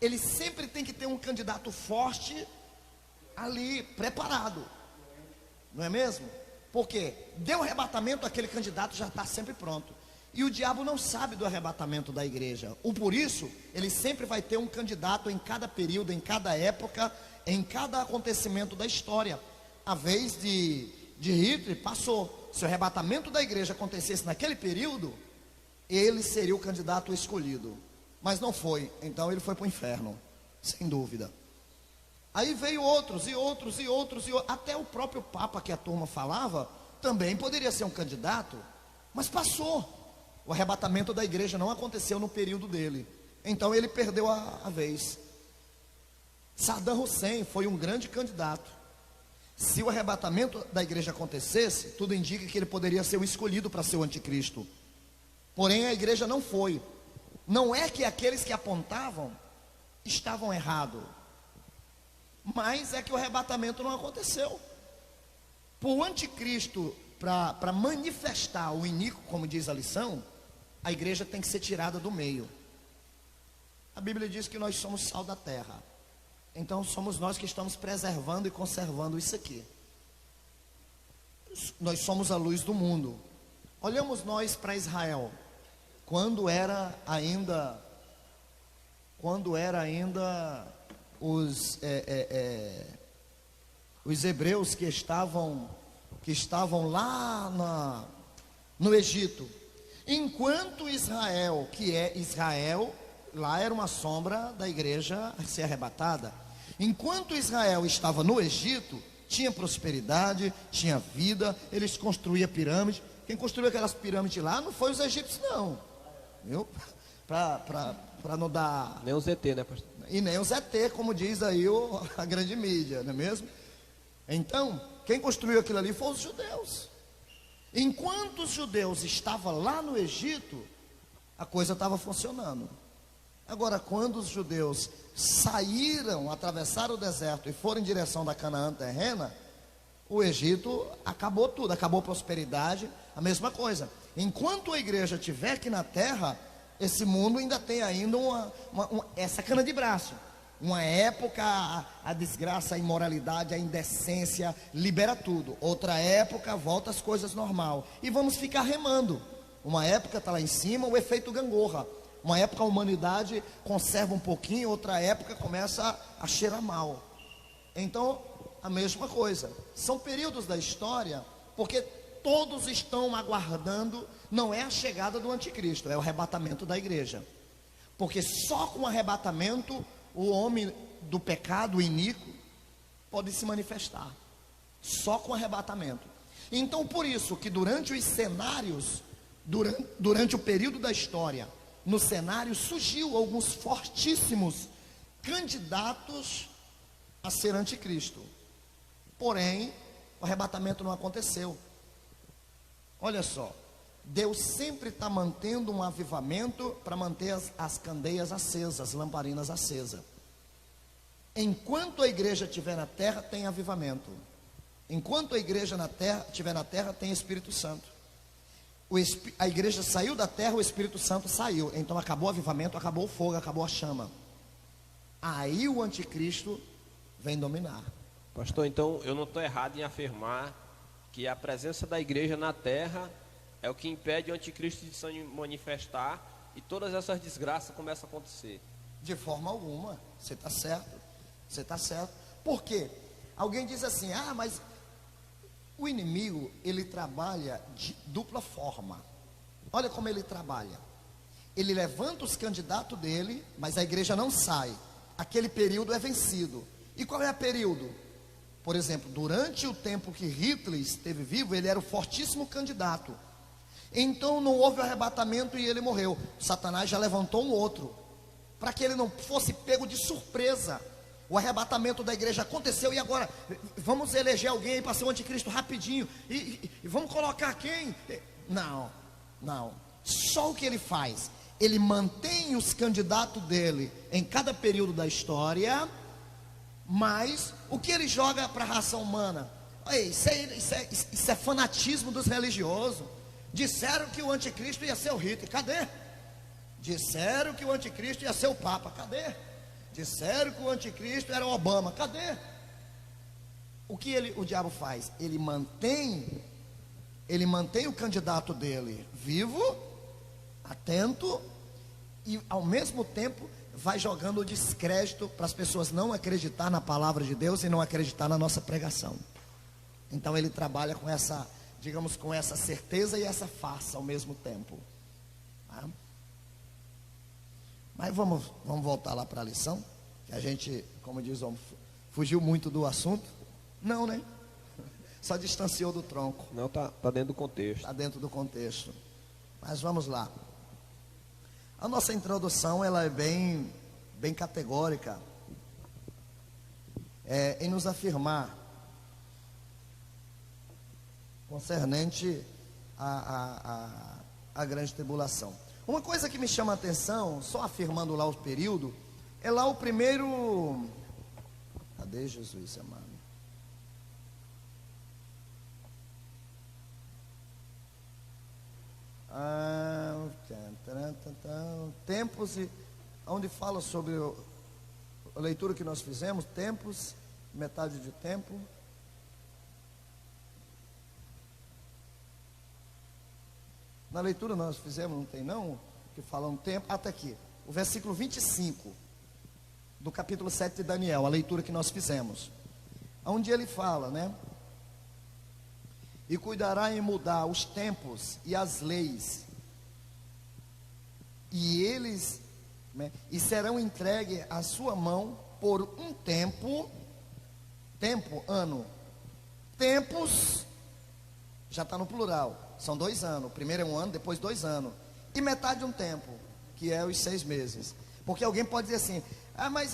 Ele sempre tem que ter um candidato forte ali, preparado. Não é mesmo? Porque deu arrebatamento, aquele candidato já está sempre pronto. E o diabo não sabe do arrebatamento da igreja. Por isso, ele sempre vai ter um candidato em cada período, em cada época, em cada acontecimento da história. A vez de Hitler passou. Se o arrebatamento da igreja acontecesse naquele período, ele seria o candidato escolhido. Mas não foi. Então ele foi para o inferno, sem dúvida. Aí veio outros, e outros, e outros, e outros. Até o próprio Papa que a turma falava, também poderia ser um candidato, mas passou. O arrebatamento da igreja não aconteceu no período dele. Então ele perdeu a vez. Saddam Hussein foi um grande candidato. Se o arrebatamento da igreja acontecesse, tudo indica que ele poderia ser o escolhido para ser o anticristo. Porém a igreja não foi. Não é que aqueles que apontavam estavam errados, mas é que o arrebatamento não aconteceu. Para o anticristo, para manifestar o iníquo, como diz a lição, a igreja tem que ser tirada do meio. A Bíblia diz que nós somos sal da terra. Então somos nós que estamos preservando e conservando isso aqui. Nós somos a luz do mundo. Olhamos nós para Israel, quando era ainda os hebreus que estavam lá no Egito. Enquanto Israel, que é Israel, lá era uma sombra da igreja a ser arrebatada. Enquanto Israel estava no Egito, tinha prosperidade, tinha vida, eles construíam pirâmides. Quem construiu aquelas pirâmides lá não foi os egípcios, não, viu? Para não dar... Nem o ZT, né, pastor? E nem o ZT, como diz aí a grande mídia, não é mesmo? Então, quem construiu aquilo ali foram os judeus. Enquanto os judeus estavam lá no Egito, a coisa estava funcionando. Agora, quando os judeus saíram, atravessaram o deserto e foram em direção da Canaã terrena, o Egito acabou tudo, acabou a prosperidade, a mesma coisa. Enquanto a igreja estiver aqui na terra, esse mundo ainda tem ainda essa cana de braço. Uma época a desgraça, a imoralidade, a indecência libera tudo. Outra época volta as coisas normal. E vamos ficar remando. Uma época está lá em cima, o efeito gangorra. Uma época a humanidade conserva um pouquinho, outra época começa a cheirar mal. Então, a mesma coisa. São períodos da história, porque todos estão aguardando, não é a chegada do anticristo, é o arrebatamento da igreja. Porque só com o arrebatamento, o homem do pecado, o iníquo, pode se manifestar. Só com o arrebatamento. Então, por isso que durante os cenários, durante o período da história, no cenário surgiu alguns fortíssimos candidatos a ser anticristo. Porém, o arrebatamento não aconteceu. Olha só, Deus sempre está mantendo um avivamento para manter as candeias acesas, as lamparinas acesas. Enquanto a igreja estiver na terra, tem avivamento. Enquanto a igreja estiver na terra, tem Espírito Santo. A igreja saiu da terra, o Espírito Santo saiu. Então acabou o avivamento, acabou o fogo, acabou a chama. Aí o anticristo vem dominar. Pastor, então eu não estou errado em afirmar que a presença da igreja na terra é o que impede o anticristo de se manifestar e todas essas desgraças começam a acontecer. De forma alguma, você está certo. Você está certo. Por quê? Alguém diz assim, mas o inimigo, ele trabalha de dupla forma. Olha como ele trabalha. Ele levanta os candidatos dele, mas a igreja não sai. Aquele período é vencido. E qual é o período? Por exemplo, durante o tempo que Hitler esteve vivo, ele era o fortíssimo candidato. Então não houve arrebatamento e ele morreu. Satanás já levantou um outro, para que ele não fosse pego de surpresa. O arrebatamento da igreja aconteceu e agora vamos eleger alguém para ser o anticristo rapidinho. E vamos colocar quem? Não, não. Só o que ele faz, ele mantém os candidatos dele em cada período da história, mas o que ele joga para a raça humana? Isso é fanatismo dos religiosos. Disseram que o anticristo ia ser o Hitler, cadê? Disseram que o anticristo ia ser o Papa, cadê? Disseram que o anticristo era o Obama, cadê? O que o diabo faz? Ele mantém o candidato dele vivo, atento, e ao mesmo tempo vai jogando o descrédito para as pessoas não acreditar na palavra de Deus e não acreditar na nossa pregação. Então ele trabalha com essa, digamos, com essa certeza e essa farsa ao mesmo tempo. Tá? Mas vamos voltar lá para a lição, que a gente, como diz o homem, fugiu muito do assunto. Não, né? Só distanciou do tronco. Não, tá dentro do contexto. Está dentro do contexto. Mas vamos lá. A nossa introdução, ela é bem categórica, em nos afirmar concernente à grande tribulação. Uma coisa que me chama a atenção, só afirmando lá o período, é lá o primeiro... Cadê Jesus, amado? Tempos, onde fala sobre a leitura que nós fizemos, tempos, metade de tempo. Na leitura nós fizemos, não tem não, que fala um tempo, até aqui, o versículo 25, do capítulo 7 de Daniel, a leitura que nós fizemos, onde ele fala, né? E cuidará em mudar os tempos e as leis, e eles, né, e serão entregues à sua mão por um tempo, ano, tempos, já está no plural, são 2 anos, primeiro é 1 ano, depois 2 anos, e metade de um tempo, que é os 6 meses, porque alguém pode dizer assim, mas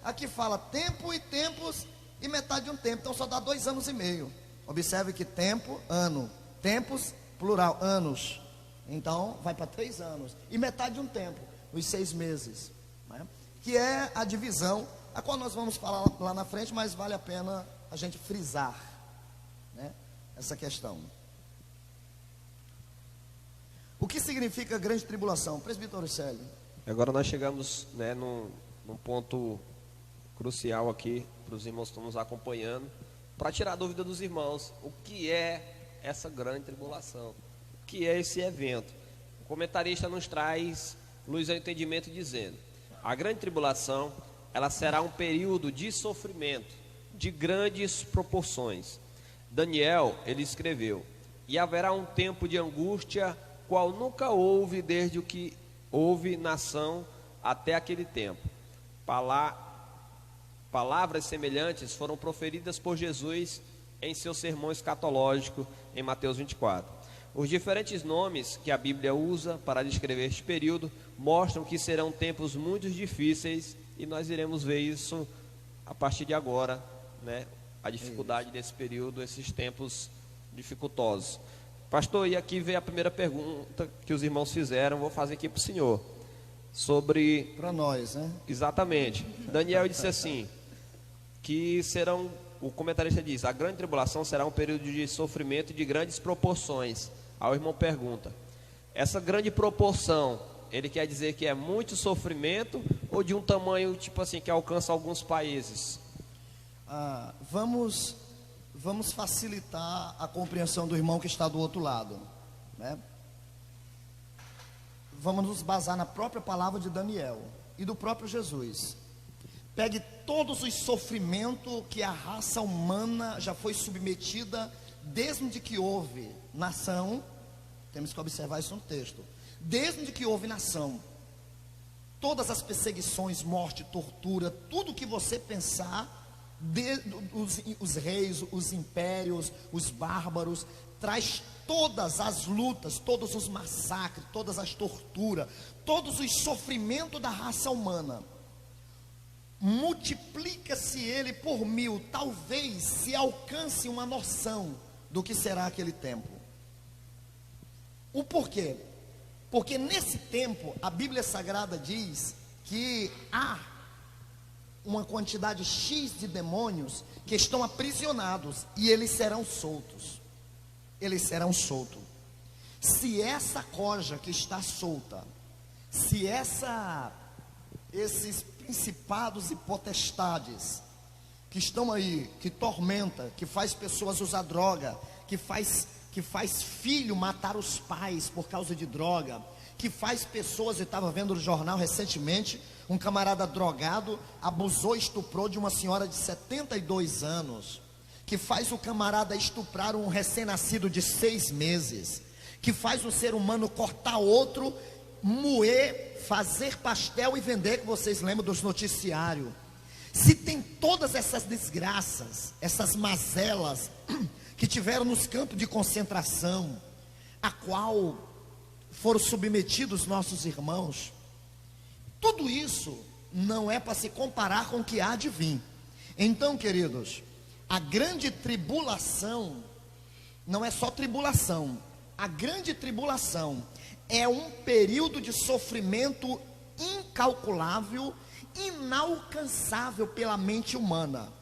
aqui fala tempo e tempos, e metade de um tempo, então só dá 2 anos e meio, observe que tempo, ano, tempos, plural, anos, então vai para 3 anos, e metade de um tempo, os 6 meses, né? Que é a divisão, a qual nós vamos falar lá na frente, mas vale a pena a gente frisar, né, essa questão. O que significa grande tribulação? Presbítero Célio. Agora nós chegamos, né, num ponto crucial aqui, para os irmãos que estão nos acompanhando, para tirar a dúvida dos irmãos, o que é essa grande tribulação? O que é esse evento? O comentarista nos traz luz ao entendimento dizendo, a grande tribulação, ela será um período de sofrimento, de grandes proporções. Daniel, ele escreveu, e haverá um tempo de angústia, qual nunca houve desde o que houve nação até aquele tempo. Palavras semelhantes foram proferidas por Jesus em seu sermão escatológico em Mateus 24. Os diferentes nomes que a Bíblia usa para descrever este período mostram que serão tempos muito difíceis e nós iremos ver isso a partir de agora, né? A dificuldade desse período, esses tempos dificultosos. Pastor, e aqui vem a primeira pergunta que os irmãos fizeram, vou fazer aqui para o senhor, sobre... Para nós, né? Exatamente. Daniel disse assim, que serão, o comentarista diz, a grande tribulação será um período de sofrimento de grandes proporções. Aí o irmão pergunta, essa grande proporção, ele quer dizer que é muito sofrimento ou de um tamanho, tipo assim, que alcança alguns países? Vamos facilitar a compreensão do irmão que está do outro lado, né? Vamos nos basar na própria palavra de Daniel e do próprio Jesus. Pegue todos os sofrimentos que a raça humana já foi submetida desde que houve nação. Temos que observar isso no texto. Desde que houve nação, todas as perseguições, morte, tortura, tudo que você pensar, os reis, os impérios, os bárbaros, traz todas as lutas, todos os massacres, todas as torturas, todos os sofrimentos da raça humana. multiplica-se ele por 1000, talvez se alcance uma noção do que será aquele tempo. O porquê? Porque nesse tempo, a Bíblia Sagrada diz que há uma quantidade X de demônios que estão aprisionados e eles serão soltos. Eles serão soltos. Se essa corja que está solta, se esses principados e potestades que estão aí, que tormenta, que faz pessoas usar droga, que faz filho matar os pais por causa de droga, que faz pessoas, eu estava vendo no jornal recentemente, um camarada drogado abusou e estuprou de uma senhora de 72 anos, que faz o camarada estuprar um recém-nascido de 6 meses, que faz o ser humano cortar outro, moer, fazer pastel e vender, que vocês lembram dos noticiários. Se tem todas essas desgraças, essas mazelas que tiveram nos campos de concentração, a qual foram submetidos nossos irmãos, tudo isso não é para se comparar com o que há de vir. Então, queridos, a grande tribulação não é só tribulação. A grande tribulação é um período de sofrimento incalculável, inalcançável pela mente humana.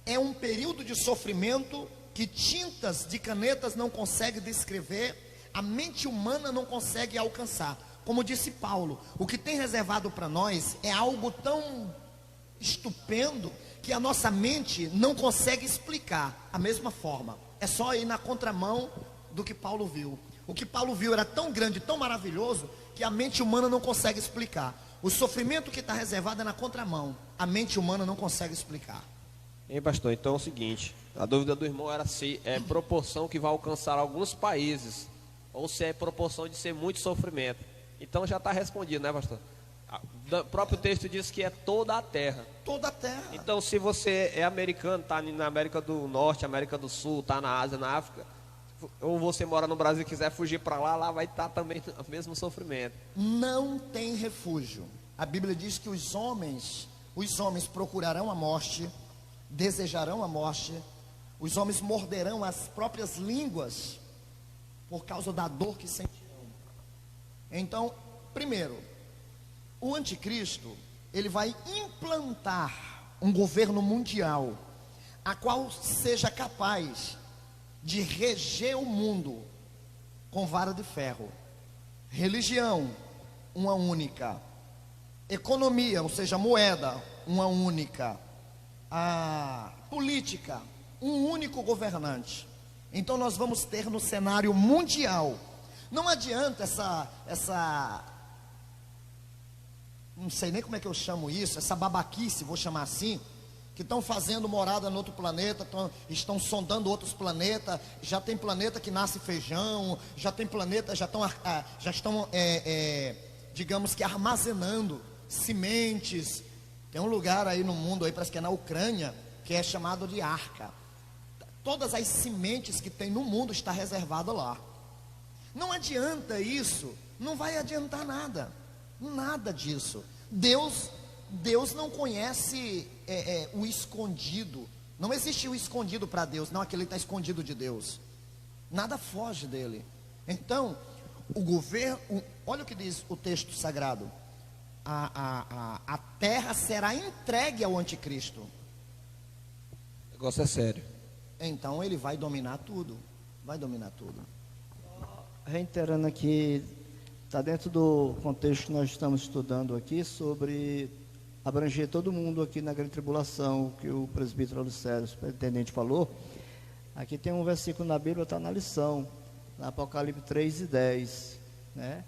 É um período de sofrimento que tintas de canetas não conseguem descrever, a mente humana não consegue alcançar. Como disse Paulo, o que tem reservado para nós é algo tão estupendo que a nossa mente não consegue explicar. A mesma forma, é só ir na contramão do que Paulo viu. O que Paulo viu era tão grande, tão maravilhoso, que a mente humana não consegue explicar. O sofrimento que está reservado é na contramão. A mente humana não consegue explicar. Hein, pastor? Então é o seguinte, a dúvida do irmão era se é proporção que vai alcançar alguns países, ou se é proporção de ser muito sofrimento. Então já está respondido, né, pastor? O próprio texto diz que é toda a terra. Toda a terra. Então, se você é americano, está na América do Norte, América do Sul, está na Ásia, na África, ou você mora no Brasil e quiser fugir para lá, lá vai estar também o mesmo sofrimento. Não tem refúgio. A Bíblia diz que os homens procurarão a morte, desejarão a morte, os homens morderão as próprias línguas por causa da dor que sentirão. Então, primeiro, o anticristo, ele vai implantar um governo mundial, a qual seja capaz de reger o mundo com vara de ferro. Religião, uma única. Economia, ou seja, moeda, uma única. A política, um único governante. Então nós vamos ter no cenário mundial. Não adianta essa não sei nem como é que eu chamo isso, essa babaquice, vou chamar assim, que estão fazendo morada no outro planeta, estão sondando outros planetas. Já tem planeta que nasce feijão, já tem planeta, já estão digamos que armazenando sementes. Tem um lugar aí no mundo, aí parece que é na Ucrânia, que é chamado de Arca. Todas as sementes que tem no mundo está reservado lá. Não adianta isso, não vai adiantar nada, nada disso. Deus não conhece o escondido. Não existe o escondido para Deus. Não, aquele está escondido de Deus. Nada foge dele. Então, o governo, olha o que diz o texto sagrado: a terra será entregue ao anticristo. O negócio é sério. Então ele vai dominar tudo. Vai dominar tudo. Reiterando aqui, está dentro do contexto que nós estamos estudando aqui, sobre abranger todo mundo aqui na grande tribulação, que o presbítero Alicério, o superintendente, falou. Aqui tem um versículo na Bíblia, está na lição, na Apocalipse 3:10, né?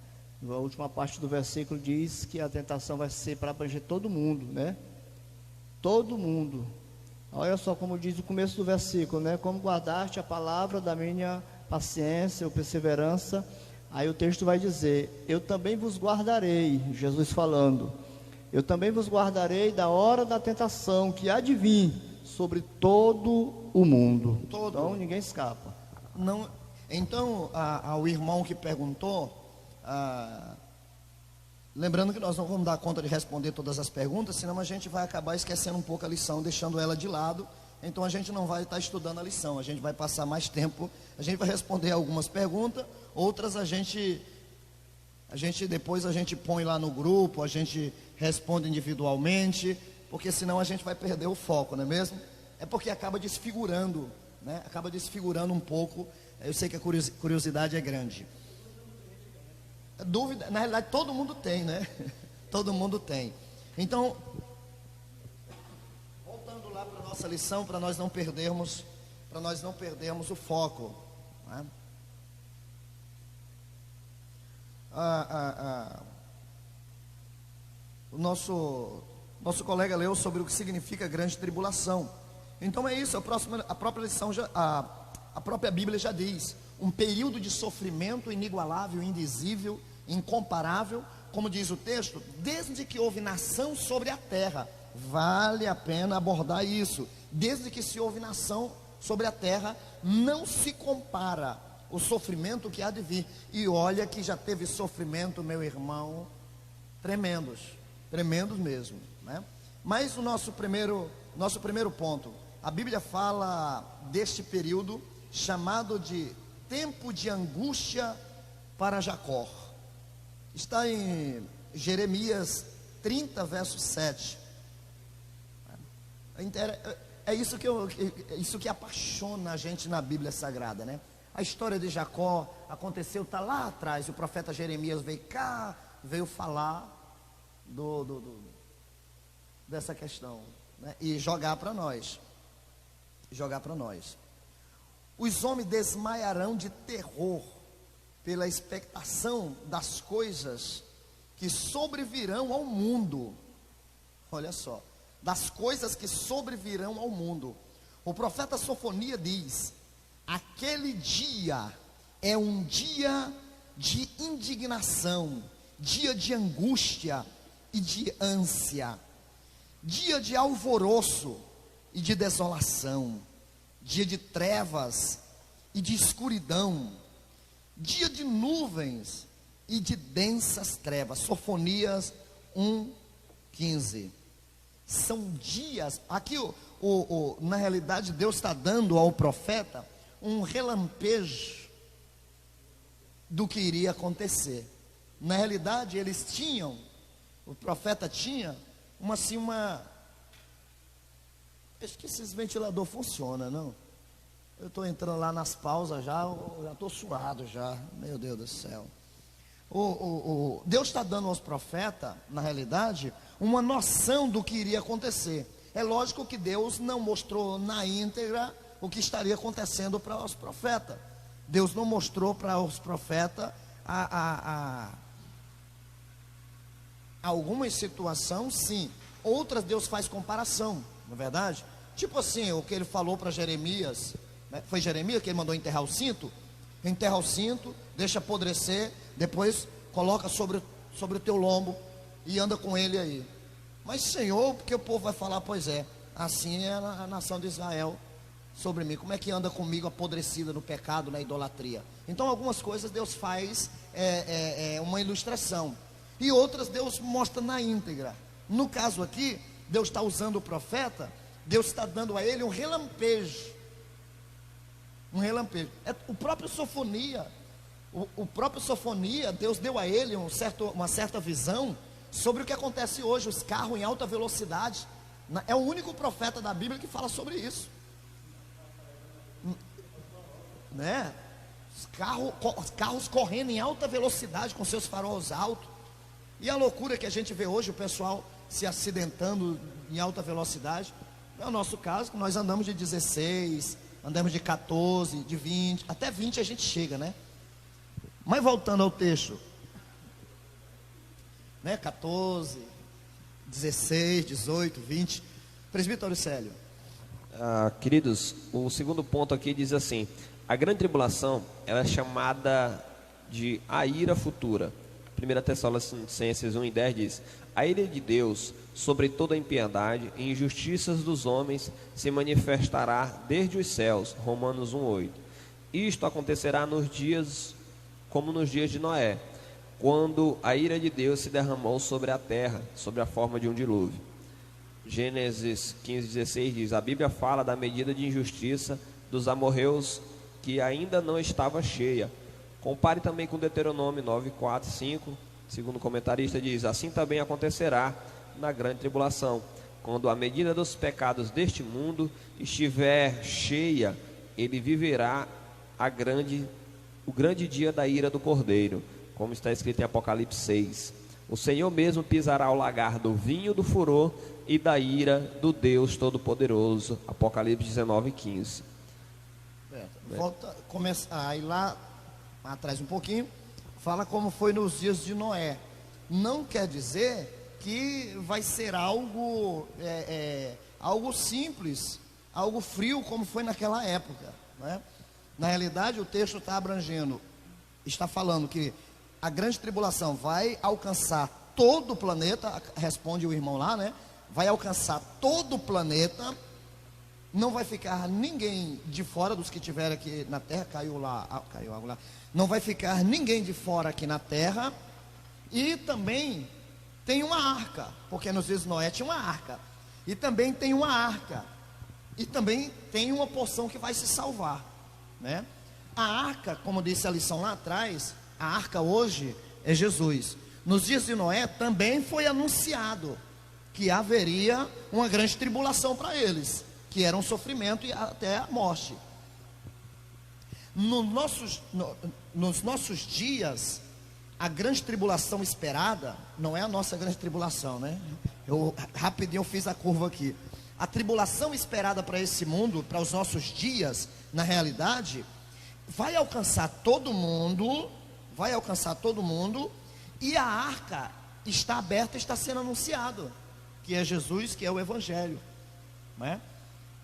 A última parte do versículo diz que a tentação vai ser para abranger todo mundo, né? Todo mundo. Olha só como diz o começo do versículo, né? Como guardaste a palavra da minha paciência ou perseverança. Aí o texto vai dizer: eu também vos guardarei, Jesus falando, eu também vos guardarei da hora da tentação que há de vir sobre todo o mundo. Então ninguém escapa. Não, então, ao irmão que perguntou, Lembrando que nós não vamos dar conta de responder todas as perguntas, senão a gente vai acabar esquecendo um pouco a lição, deixando ela de lado. Então a gente não vai estar estudando a lição, a gente vai passar mais tempo, a gente vai responder algumas perguntas, outras depois a gente põe lá no grupo, a gente responde individualmente, porque senão a gente vai perder o foco, não é mesmo? É porque acaba desfigurando, né? Acaba desfigurando um pouco. Eu sei que a curiosidade é grande. Dúvida, na realidade todo mundo tem, né? Todo mundo tem. Então, voltando lá para a nossa lição, para nós não perdermos o foco, né? O nosso colega leu sobre o que significa grande tribulação. Então é isso, a própria lição, a própria Bíblia já diz: um período de sofrimento inigualável, indizível, incomparável, como diz o texto, desde que houve nação sobre a terra. Vale a pena abordar isso. Desde que se houve nação sobre a terra, não se compara o sofrimento que há de vir. E olha que já teve sofrimento, meu irmão, tremendos mesmo, né? Mas o nosso primeiro ponto, a Bíblia fala deste período chamado de tempo de angústia para Jacó. Está em Jeremias 30, verso 7. É isso que apaixona a gente na Bíblia Sagrada, né? A história de Jacó aconteceu, está lá atrás. O profeta Jeremias veio falar dessa questão, né? E jogar para nós. Os homens desmaiarão de terror pela expectação das coisas que sobrevirão ao mundo. Olha só, das coisas que sobrevirão ao mundo. O profeta Sofonias diz: aquele dia é um dia de indignação, dia de angústia e de ânsia, dia de alvoroço e de desolação, dia de trevas e de escuridão, dia de nuvens e de densas trevas. Sofonias 1:15. São dias, aqui na realidade Deus está dando ao profeta um relampejo do que iria acontecer. Na realidade o profeta tinha acho que esses ventiladores funcionam, não? Eu estou entrando lá nas pausas já estou suado já, meu Deus do céu. Deus está dando aos profetas, na realidade, uma noção do que iria acontecer. É lógico que Deus não mostrou na íntegra o que estaria acontecendo para os profetas. Deus não mostrou para os profetas algumas situações, sim. Outras Deus faz comparação, não é verdade? Tipo assim, o que ele falou para Jeremias, né? Foi Jeremias que ele mandou enterrar o cinto? Enterra o cinto, deixa apodrecer, depois coloca sobre o teu lombo e anda com ele aí. Mas Senhor, porque o povo vai falar: pois é, assim é a nação de Israel sobre mim. Como é que anda comigo apodrecida no pecado, na idolatria? Então algumas coisas Deus faz uma ilustração, e outras Deus mostra na íntegra. No caso aqui, Deus está usando o profeta, Deus está dando a ele um relampejo. O próprio Sofonias, Deus deu a ele uma certa visão sobre o que acontece hoje, os carros em alta velocidade. É o único profeta da Bíblia que fala sobre isso, né? Os carros correndo em alta velocidade com seus faróis altos. E a loucura que a gente vê hoje, o pessoal se acidentando em alta velocidade. É o nosso caso, que nós andamos de 16, andamos de 14, de 20, até 20 a gente chega, né? Mas voltando ao texto, né? 14, 16, 18, 20. Presbítero Célio. Queridos, o segundo ponto aqui diz assim: a grande tribulação, ela é chamada de a ira futura. 1 Tessalonicenses 1:10 diz: a ira de Deus sobre toda a impiedade e injustiças dos homens se manifestará desde os céus. Romanos 1:8. Isto acontecerá nos dias como nos dias de Noé, quando a ira de Deus se derramou sobre a terra, sob a forma de um dilúvio. Gênesis 15:16 diz: a Bíblia fala da medida de injustiça dos amorreus que ainda não estava cheia. Compare também com Deuteronômio 9:4-5, segundo o comentarista diz: assim também acontecerá na grande tribulação, quando a medida dos pecados deste mundo estiver cheia, ele viverá o grande dia da ira do Cordeiro, como está escrito em Apocalipse 6. O Senhor mesmo pisará o lagar do vinho do furor e da ira do Deus Todo-Poderoso. Apocalipse 19:15. Volta, começa aí lá atrás um pouquinho, fala como foi nos dias de Noé. Não quer dizer que vai ser algo algo simples, algo frio como foi naquela época, né? Na realidade, o texto está falando que a grande tribulação vai alcançar todo o planeta, responde o irmão lá, né? Vai alcançar todo o planeta, não vai ficar ninguém de fora dos que estiverem aqui na terra, caiu água lá, não vai ficar ninguém de fora aqui na terra, e também tem uma arca, porque nos dias de Noé tinha uma arca, e também tem uma arca, e também tem uma porção que vai se salvar, né? A arca, como disse a lição lá atrás, a arca hoje é Jesus. Nos dias de Noé também foi anunciado que haveria uma grande tribulação para eles, que era um sofrimento e até a morte. Nos nossos dias, a grande tribulação esperada não é a nossa grande tribulação, né? Eu rapidinho fiz a curva aqui. A tribulação esperada para esse mundo, para os nossos dias, na realidade, vai alcançar todo mundo, e a arca está aberta, está sendo anunciado, que é Jesus, que é o Evangelho, né?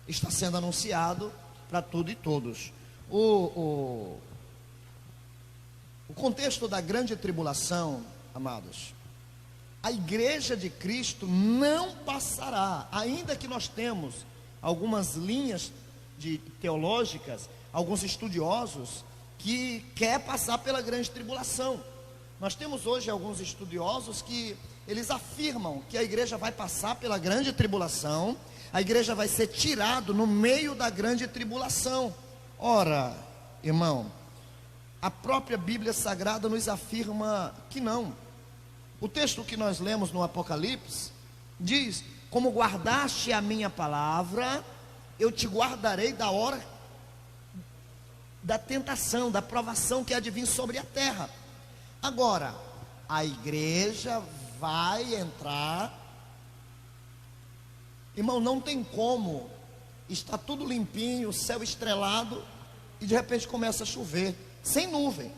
Está sendo anunciado para tudo e todos. O contexto da grande tribulação, amados, a igreja de Cristo não passará, ainda que nós temos algumas linhas teológicas, alguns estudiosos que quer passar pela grande tribulação. Nós temos hoje alguns estudiosos que eles afirmam que a igreja vai passar pela grande tribulação, a igreja vai ser tirado no meio da grande tribulação. Ora, irmão, a própria Bíblia Sagrada nos afirma que não. O texto que nós lemos no Apocalipse diz: como guardaste a minha palavra, eu te guardarei da hora da tentação, da provação que há de vir sobre a terra. Agora, a igreja vai entrar, irmão, não tem como, está tudo limpinho, céu estrelado, e de repente começa a chover, sem nuvem.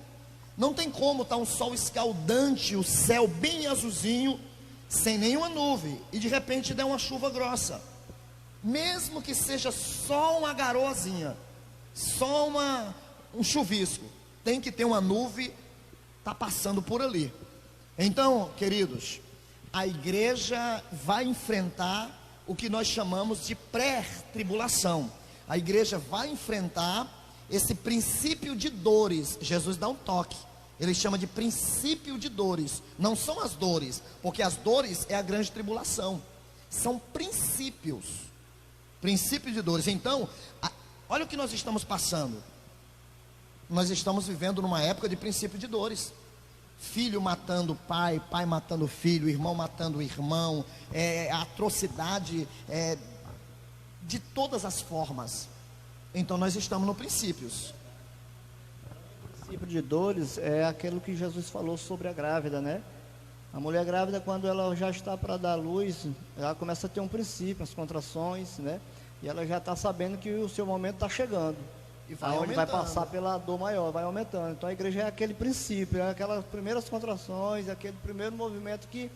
Não tem como estar um sol escaldante, o céu bem azulzinho, sem nenhuma nuvem, e de repente der uma chuva grossa. Mesmo que seja só uma garoazinha, só um chuvisco, tem que ter uma nuvem, está passando por ali. Então, queridos, a igreja vai enfrentar o que nós chamamos de pré-tribulação. A igreja vai enfrentar esse princípio de dores. Jesus dá um toque, ele chama de princípio de dores. Não são as dores, porque as dores é a grande tribulação, são princípios de dores. Então, olha o que nós estamos passando. Nós estamos vivendo numa época de princípio de dores. Filho matando pai, pai matando filho, irmão matando irmão, atrocidade de todas as formas. Então nós estamos no princípios. O princípio de dores é aquilo que Jesus falou sobre a grávida, né? A mulher grávida, quando ela já está para dar luz, ela começa a ter um princípio, as contrações, né? E ela já está sabendo que o seu momento está chegando. E vai passar pela dor maior, vai aumentando. Então a igreja é aquele princípio, é aquelas primeiras contrações, aquele primeiro movimento que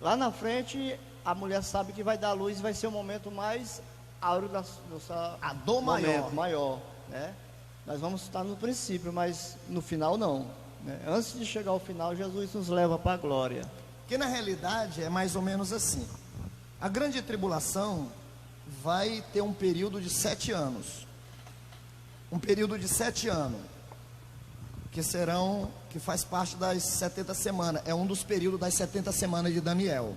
lá na frente a mulher sabe que vai dar luz e vai ser o momento mais áureo a dor maior, né? Nós vamos estar no princípio, mas no final não, né? Antes de chegar ao final, Jesus nos leva para a glória. Que na realidade é mais ou menos assim. A grande tribulação vai ter um período de 7 anos. Um período de 7 anos, que que faz parte das 70 semanas, é um dos períodos das 70 semanas de Daniel.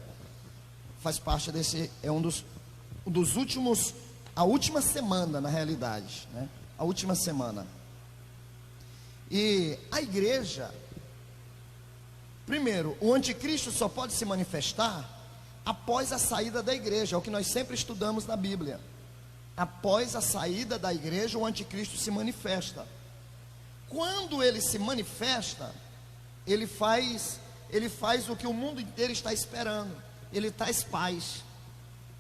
Faz parte desse, é um dos últimos, a última semana na realidade, né? A última semana. E a igreja, primeiro, o anticristo só pode se manifestar após a saída da igreja, é o que nós sempre estudamos na Bíblia. Após a saída da igreja, o anticristo se manifesta. Quando ele se manifesta, ele faz o que o mundo inteiro está esperando. Ele traz paz,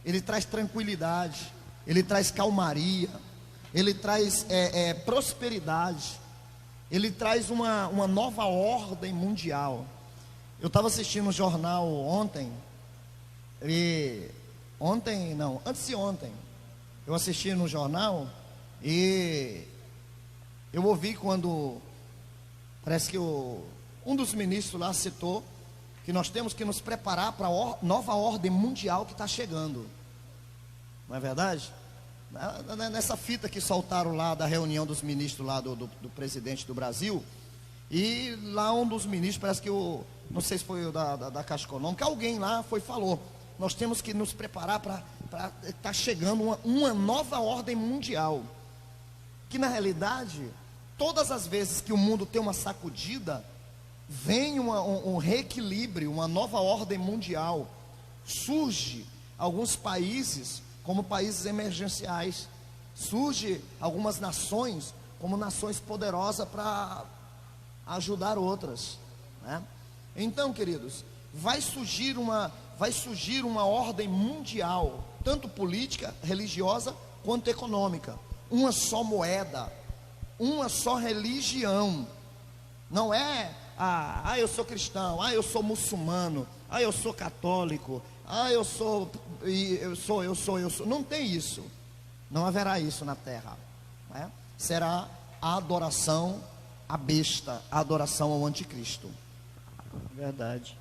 ele traz tranquilidade, ele traz calmaria, ele traz prosperidade, ele traz uma nova ordem mundial. Eu estava assistindo um jornal ontem, antes de ontem, eu assisti no jornal e eu ouvi quando, parece que um dos ministros lá citou que nós temos que nos preparar para a nova ordem mundial que está chegando. Não é verdade? Nessa fita que soltaram lá da reunião dos ministros lá do presidente do Brasil, e lá um dos ministros, parece que não sei se foi o da Caixa Econômica, alguém lá falou, nós temos que nos preparar para estar chegando uma nova ordem mundial, que na realidade, todas as vezes que o mundo tem uma sacudida, vem um reequilíbrio, uma nova ordem mundial. Surge alguns países como países emergenciais, surge algumas nações como nações poderosas para ajudar outras, né? Então, queridos, vai surgir uma ordem mundial, tanto política, religiosa, quanto econômica. Uma só moeda, uma só religião. Não é, eu sou cristão, eu sou muçulmano, eu sou católico, eu sou. Não tem isso. Não haverá isso na terra, né? Será a adoração à besta, a adoração ao anticristo. Verdade.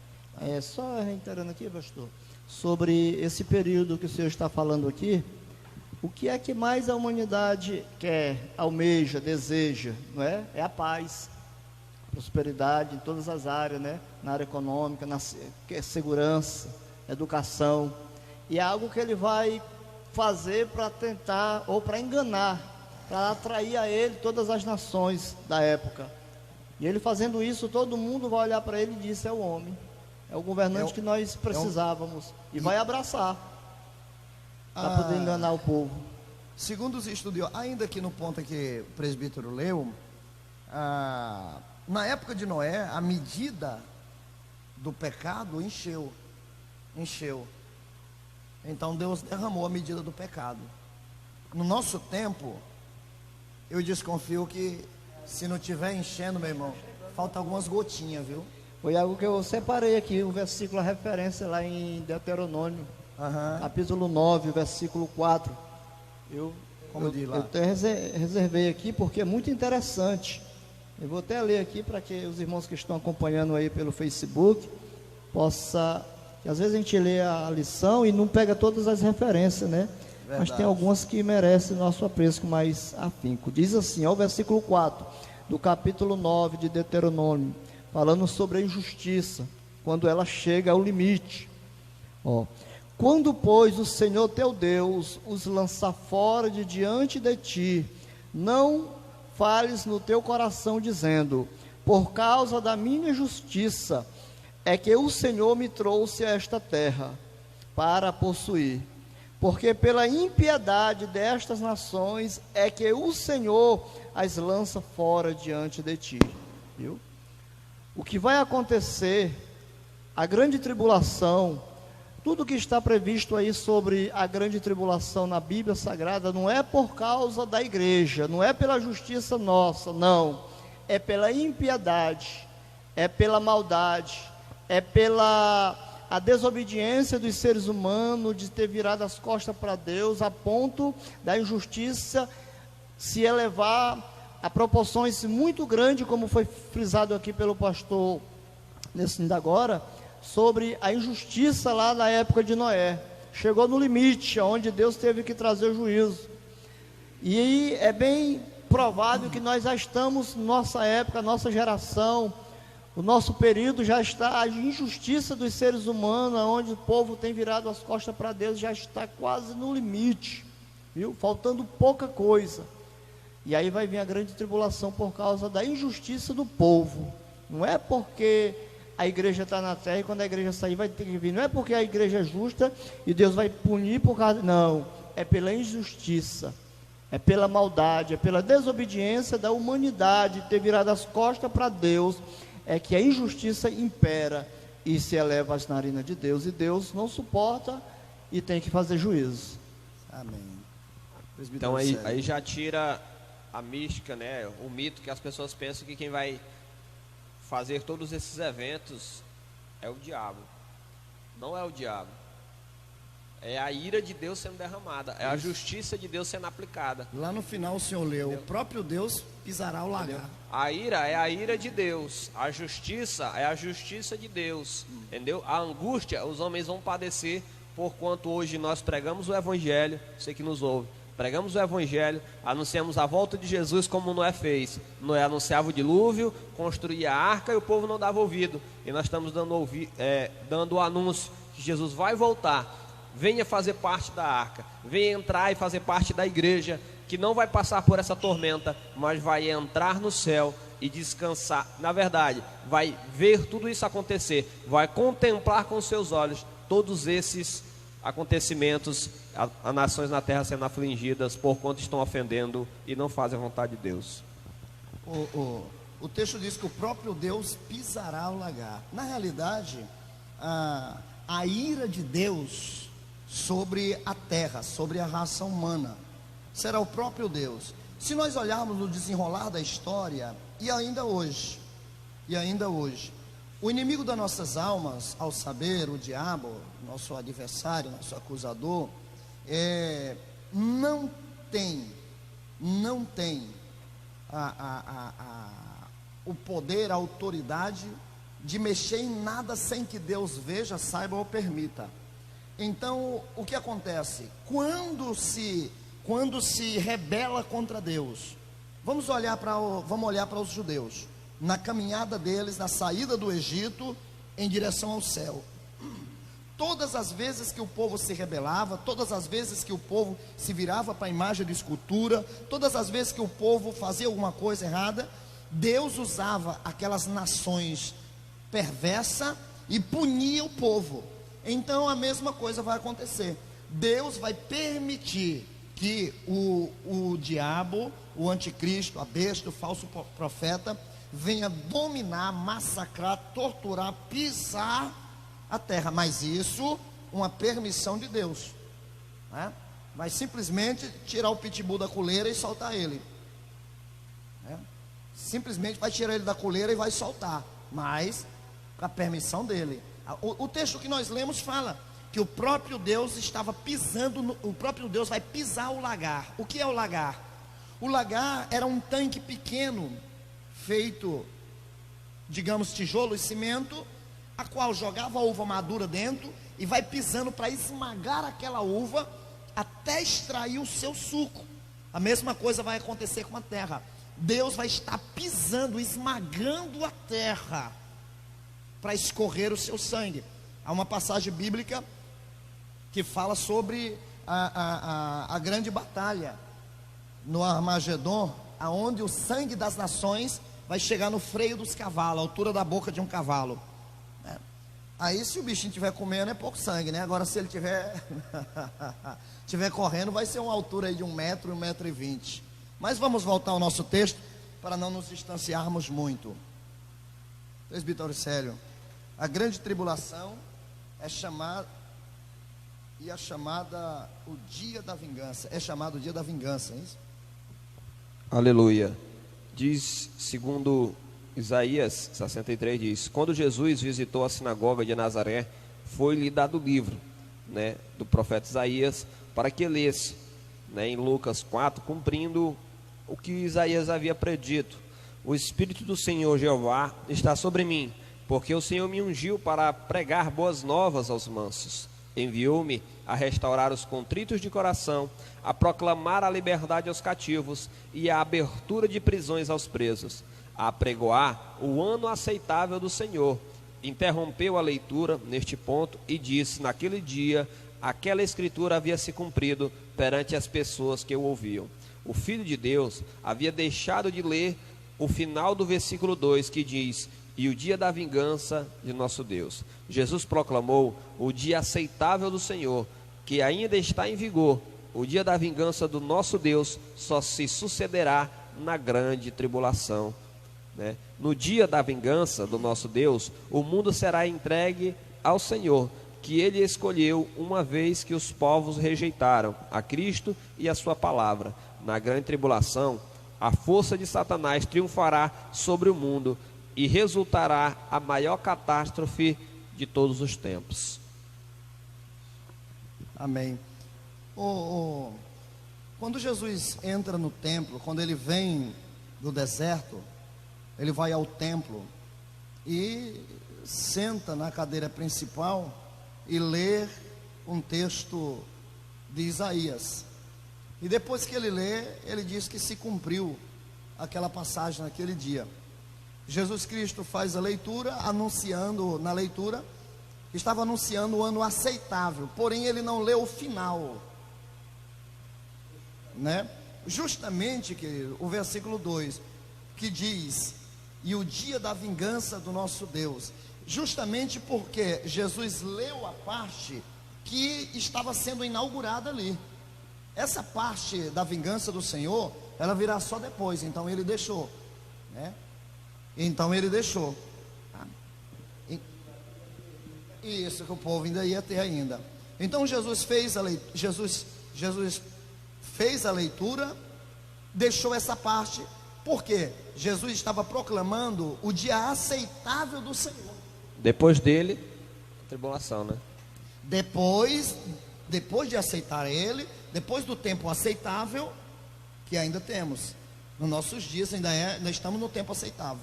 Só reiterando aqui, pastor, sobre esse período que o senhor está falando aqui, o que é que mais a humanidade quer, almeja, deseja, não é? É a paz, prosperidade em todas as áreas, né? Na área econômica, segurança, educação, e é algo que ele vai fazer para tentar, ou para enganar, para atrair a ele todas as nações da época. E ele fazendo isso, todo mundo vai olhar para ele e diz: é o homem, é o governante que nós precisávamos, e vai abraçar, para poder enganar o povo. Segundo os estudiosos, ainda aqui no ponto que o presbítero leu, na época de Noé, a medida do pecado encheu. Então Deus derramou a medida do pecado. No nosso tempo, eu desconfio que se não estiver enchendo, meu irmão, falta algumas gotinhas, viu? Foi algo que eu separei aqui, o versículo, a referência lá em Deuteronômio, capítulo 9, versículo 4. Eu até reservei aqui porque é muito interessante. Eu vou até ler aqui para que os irmãos que estão acompanhando aí pelo Facebook possa, que às vezes a gente lê a lição e não pega todas as referências, né? Verdade. Mas tem algumas que merecem nosso apreço com mais afinco. Diz assim, o versículo 4 do capítulo 9 de Deuteronômio, falando sobre a injustiça, quando ela chega ao limite. Quando, pois, o Senhor teu Deus os lançar fora de diante de ti, não fales no teu coração dizendo: por causa da minha justiça é que o Senhor me trouxe a esta terra para possuir, porque pela impiedade destas nações é que o Senhor as lança fora diante de ti. Viu? O que vai acontecer, a grande tribulação, tudo que está previsto aí sobre a grande tribulação na Bíblia Sagrada, não é por causa da igreja, não é pela justiça nossa, não, é pela impiedade, é pela maldade, é pela a desobediência dos seres humanos, de ter virado as costas para Deus, a ponto da injustiça se elevar a proporções muito grandes, como foi frisado aqui pelo pastor nesse ainda agora, sobre a injustiça lá na época de Noé. Chegou no limite, onde Deus teve que trazer o juízo. E é bem provável que nós já estamos, nossa época, nossa geração, O nosso período já está, a injustiça dos seres humanos, onde o povo tem virado as costas para Deus, já está quase no limite, viu? Faltando pouca coisa. E aí vai vir a grande tribulação por causa da injustiça do povo. Não é porque a igreja está na terra e quando a igreja sair vai ter que vir. Não é porque a igreja é justa e Deus vai punir por causa... Não, é pela injustiça, é pela maldade, é pela desobediência da humanidade, ter virado as costas para Deus, é que a injustiça impera e se eleva às narinas de Deus, e Deus não suporta e tem que fazer juízo. Amém. Então aí já tira a mística, né? O mito que as pessoas pensam que quem vai fazer todos esses eventos é o diabo. Não é o diabo. É a ira de Deus sendo derramada, é a justiça de Deus sendo aplicada. Lá no final o Senhor leu: o próprio Deus pisará o lagar. A ira é a ira de Deus, a justiça é a justiça de Deus, entendeu? A angústia os homens vão padecer, porquanto hoje nós pregamos o Evangelho. Você que nos ouve, pregamos o Evangelho, anunciamos a volta de Jesus como Noé fez. Noé anunciava o dilúvio, construía a arca e o povo não dava ouvido. E nós estamos dando o anúncio que Jesus vai voltar. Venha fazer parte da arca, venha entrar e fazer parte da igreja, que não vai passar por essa tormenta, mas vai entrar no céu e descansar. Na verdade, vai ver tudo isso acontecer, vai contemplar com seus olhos todos esses acontecimentos, as nações na terra sendo afligidas por quanto estão ofendendo e não fazem a vontade de Deus. O texto diz que o próprio Deus pisará o lagar. Na realidade, a ira de Deus sobre a terra, sobre a raça humana, será o próprio Deus. Se nós olharmos no desenrolar da história, e ainda hoje, o inimigo das nossas almas, ao saber, o diabo, nosso adversário, nosso acusador, não tem o poder, a autoridade de mexer em nada sem que Deus veja, saiba ou permita. Então, o que acontece? Quando se rebela contra Deus, vamos olhar para os judeus, na caminhada deles, na saída do Egito, em direção ao céu. Todas as vezes que o povo se rebelava, todas as vezes que o povo se virava para a imagem de escultura, todas as vezes que o povo fazia alguma coisa errada, Deus usava aquelas nações perversas e punia o povo. Então a mesma coisa vai acontecer. Deus vai permitir que o diabo, o anticristo, a besta, o falso profeta, venha dominar, massacrar, torturar, pisar a terra. Mas isso, uma permissão de Deus, né? Vai simplesmente tirar o pitbull da coleira e soltar ele, né? Simplesmente vai tirar ele da coleira e vai soltar, mas com a permissão dele. O texto que nós lemos fala que o próprio Deus estava pisando, o próprio Deus vai pisar o lagar. O que é o lagar? O lagar era um tanque pequeno, feito, digamos, tijolo e cimento, a qual jogava a uva madura dentro e vai pisando para esmagar aquela uva até extrair o seu suco. A mesma coisa vai acontecer com a terra. Deus vai estar pisando, esmagando a terra para escorrer o seu sangue. Há uma passagem bíblica que fala sobre a grande batalha no Armagedon, aonde o sangue das nações vai chegar no freio dos cavalos, a altura da boca de um cavalo, né? Aí se o bichinho estiver comendo é pouco sangue, né? Agora se ele estiver correndo, vai ser uma altura aí de 1 metro, 1,20 m. Mas vamos voltar ao nosso texto para não nos distanciarmos muito. Presbítero Célio, a grande tribulação é chamada, o dia da vingança, é chamado o dia da vingança, é isso? Aleluia. Diz, segundo Isaías 63, diz: quando Jesus visitou a sinagoga de Nazaré, foi-lhe dado o livro, né, do profeta Isaías, para que lesse, né, em Lucas 4, cumprindo o que Isaías havia predito: o Espírito do Senhor Jeová está sobre mim, porque o Senhor me ungiu para pregar boas novas aos mansos. Enviou-me a restaurar os contritos de coração, a proclamar a liberdade aos cativos e a abertura de prisões aos presos, a apregoar o ano aceitável do Senhor. Interrompeu a leitura neste ponto e disse: naquele dia, aquela escritura havia se cumprido perante as pessoas que o ouviam. O Filho de Deus havia deixado de ler o final do versículo 2, que diz: e o dia da vingança de nosso Deus. Jesus proclamou o dia aceitável do Senhor, que ainda está em vigor. O dia da vingança do nosso Deus só se sucederá na grande tribulação, né? No dia da vingança do nosso Deus, o mundo será entregue ao Senhor, que ele escolheu, uma vez que os povos rejeitaram a Cristo e a sua palavra. Na grande tribulação, a força de Satanás triunfará sobre o mundo e resultará a maior catástrofe de todos os tempos. Amém. Quando Jesus entra no templo, quando ele vem do deserto, ele vai ao templo e senta na cadeira principal e lê um texto de Isaías. E depois que ele lê, ele diz que se cumpriu aquela passagem naquele dia. Jesus Cristo faz a leitura, na leitura, estava anunciando o ano aceitável, porém ele não leu o final, né? Justamente que o versículo 2, que diz: e o dia da vingança do nosso Deus, justamente porque Jesus leu a parte que estava sendo inaugurada ali. Essa parte da vingança do Senhor, ela virá só depois, então ele deixou, né? Então ele deixou. Isso que o povo ainda ia ter ainda. Então Jesus fez a leitura, deixou essa parte, porque Jesus estava proclamando o dia aceitável do Senhor. Depois dele, tribulação, né? Depois de aceitar ele, depois do tempo aceitável, que ainda temos, nos nossos dias ainda estamos no tempo aceitável.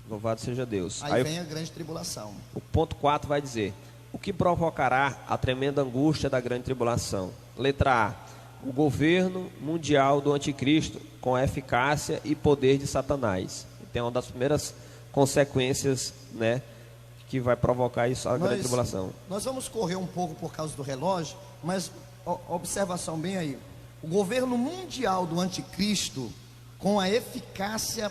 Louvado seja Deus. Aí vem a grande tribulação. O ponto 4 vai dizer: o que provocará a tremenda angústia da grande tribulação? Letra A: o governo mundial do anticristo, com a eficácia e poder de Satanás. Então, uma das primeiras consequências, né, que vai provocar isso, a grande tribulação. Nós vamos correr um pouco por causa do relógio, mas observação bem aí: o governo mundial do anticristo, com a eficácia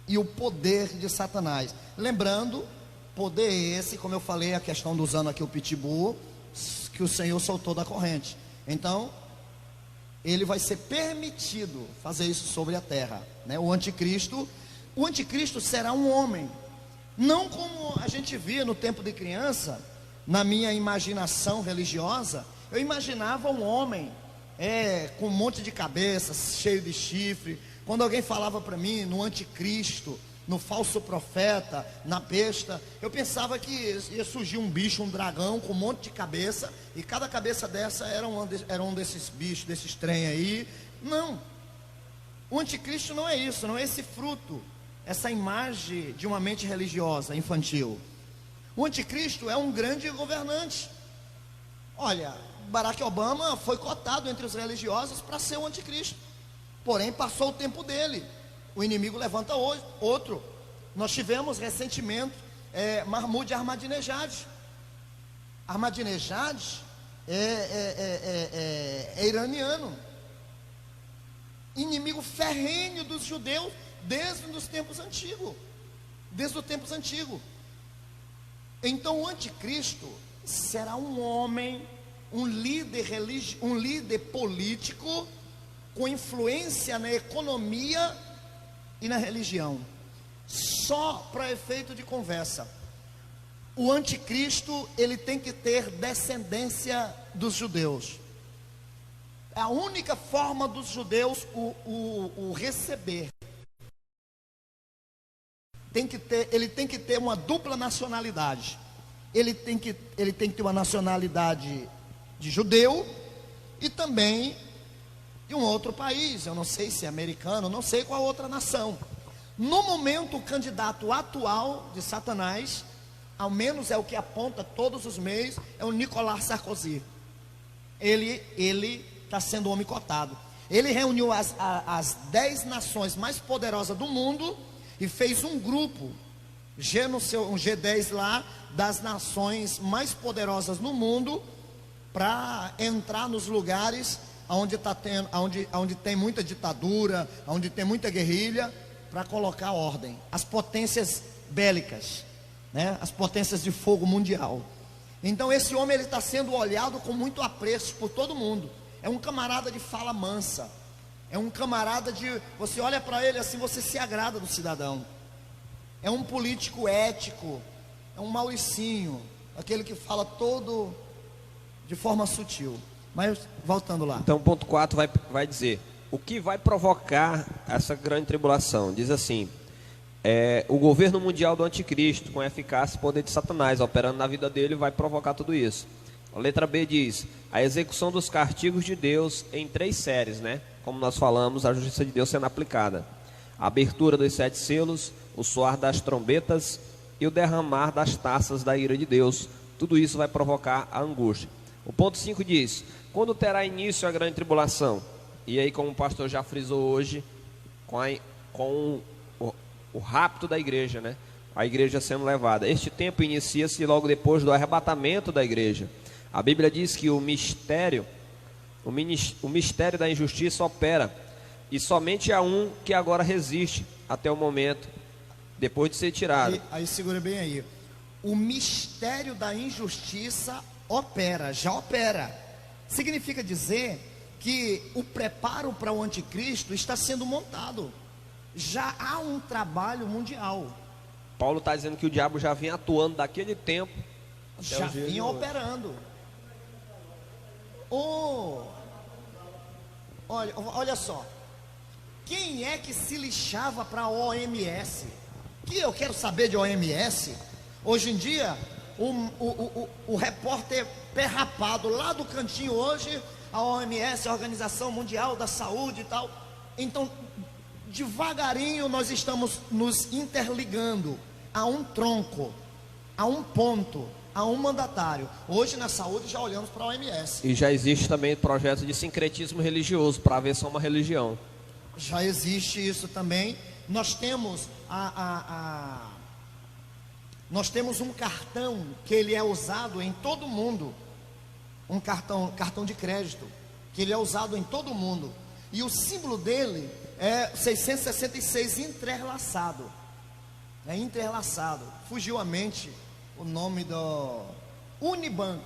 e o poder de Satanás. Lembrando, poder esse, como eu falei, a questão do usando aqui o pitbull, que o Senhor soltou da corrente. Então, ele vai ser permitido fazer isso sobre a terra, né? O anticristo será um homem, não como a gente via no tempo de criança. Na minha imaginação religiosa, eu imaginava um homem com um monte de cabeças, cheio de chifre. Quando alguém falava para mim no anticristo, no falso profeta, na besta, eu pensava que ia surgir um bicho, um dragão com um monte de cabeça, e cada cabeça dessa era um desses bichos, desses trem aí. Não, o anticristo não é isso, não é esse fruto, essa imagem de uma mente religiosa infantil. O anticristo é um grande governante. Olha, Barack Obama foi cotado entre os religiosos para ser o anticristo, porém passou o tempo dele. O inimigo levanta outro. Nós tivemos recentemente Mahmoud Ahmadinejad. Ahmadinejad é iraniano, inimigo ferrenho dos judeus desde os tempos antigos. Então o anticristo será um homem, um líder político com influência na economia e na religião. Só para efeito de conversa, o anticristo, ele tem que ter descendência dos judeus. É a única forma dos judeus o receber. Ele tem que ter uma dupla nacionalidade. Ele tem que ter uma nacionalidade de judeu e também de um outro país. Eu não sei se é americano, não sei qual outra nação. No momento, o candidato atual de Satanás, ao menos é o que aponta todos os meios, é o Nicolas Sarkozy. Ele está sendo homem cotado. Ele reuniu as 10 nações mais poderosas do mundo e fez um grupo, um G10 lá, das nações mais poderosas no mundo, para entrar nos lugares onde tem muita ditadura, onde tem muita guerrilha, para colocar ordem. As potências bélicas, né? As potências de fogo mundial. Então esse homem ele está sendo olhado com muito apreço por todo mundo. É um camarada de fala mansa. É um camarada de... Você olha para ele assim, você se agrada do cidadão. É um político ético. É um Mauricinho. Aquele que fala todo de forma sutil. Mas voltando lá. Então ponto 4 vai dizer: o que vai provocar essa grande tribulação? Diz assim: o governo mundial do anticristo, com a eficácia e poder de Satanás, operando na vida dele, vai provocar tudo isso. A letra B diz: a execução dos castigos de Deus em 3 séries, né? Como nós falamos, a justiça de Deus sendo aplicada. A abertura dos 7 selos, o soar das trombetas e o derramar das taças da ira de Deus. Tudo isso vai provocar a angústia. O ponto 5 diz: quando terá início a grande tribulação? E aí, como o pastor já frisou hoje, com o rapto da igreja, né? A igreja sendo levada. Este tempo inicia-se logo depois do arrebatamento da igreja. A Bíblia diz que o mistério da injustiça opera, e somente há um que agora resiste até o momento, depois de ser tirado. Aí segura bem aí. O mistério da injustiça já opera. Significa dizer que o preparo para o anticristo está sendo montado. Já há um trabalho mundial. Paulo está dizendo que o diabo já vinha atuando daquele tempo. Já vinha operando. Olha só. Quem é que se lixava para a OMS? Que eu quero saber de OMS. Hoje em dia, o repórter perrapado lá do cantinho hoje, a OMS, a Organização Mundial da Saúde e tal. Então, devagarinho nós estamos nos interligando a um tronco, a um ponto, a um mandatário. Hoje na saúde já olhamos para a OMS. E já existe também projeto de sincretismo religioso, para ver só uma religião. Já existe isso também. Nós temos nós temos um cartão que ele é usado em todo mundo. Um cartão de crédito, que ele é usado em todo mundo. E o símbolo dele é 666 entrelaçado. É entrelaçado. Fugiu à mente o nome do Unibanco.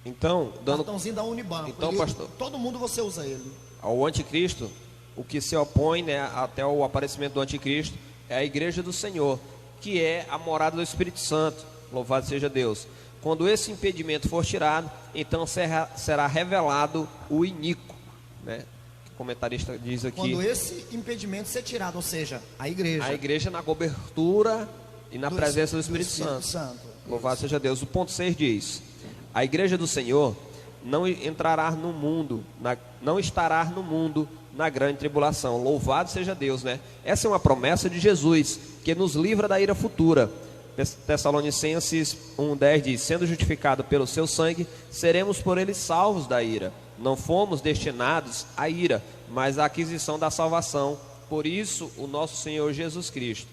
Então, cartãozinho da Unibanco. Então, pastor, todo mundo você usa ele. Ao anticristo, o que se opõe, né, até o aparecimento do anticristo, é a igreja do Senhor, que é a morada do Espírito Santo. Louvado seja Deus. Quando esse impedimento for tirado, então será revelado o iníquo, né? O comentarista diz aqui. Quando esse impedimento ser tirado, ou seja, a igreja. A igreja na cobertura e na presença do Espírito Santo. Louvado seja Deus. O ponto 6 diz: a igreja do Senhor não estará no mundo na grande tribulação. Louvado seja Deus, né? Essa é uma promessa de Jesus, que nos livra da ira futura. Tessalonicenses 1:10 diz: sendo justificado pelo seu sangue, seremos por ele salvos da ira. Não fomos destinados à ira, mas à aquisição da salvação. Por isso, por nosso Senhor Jesus Cristo.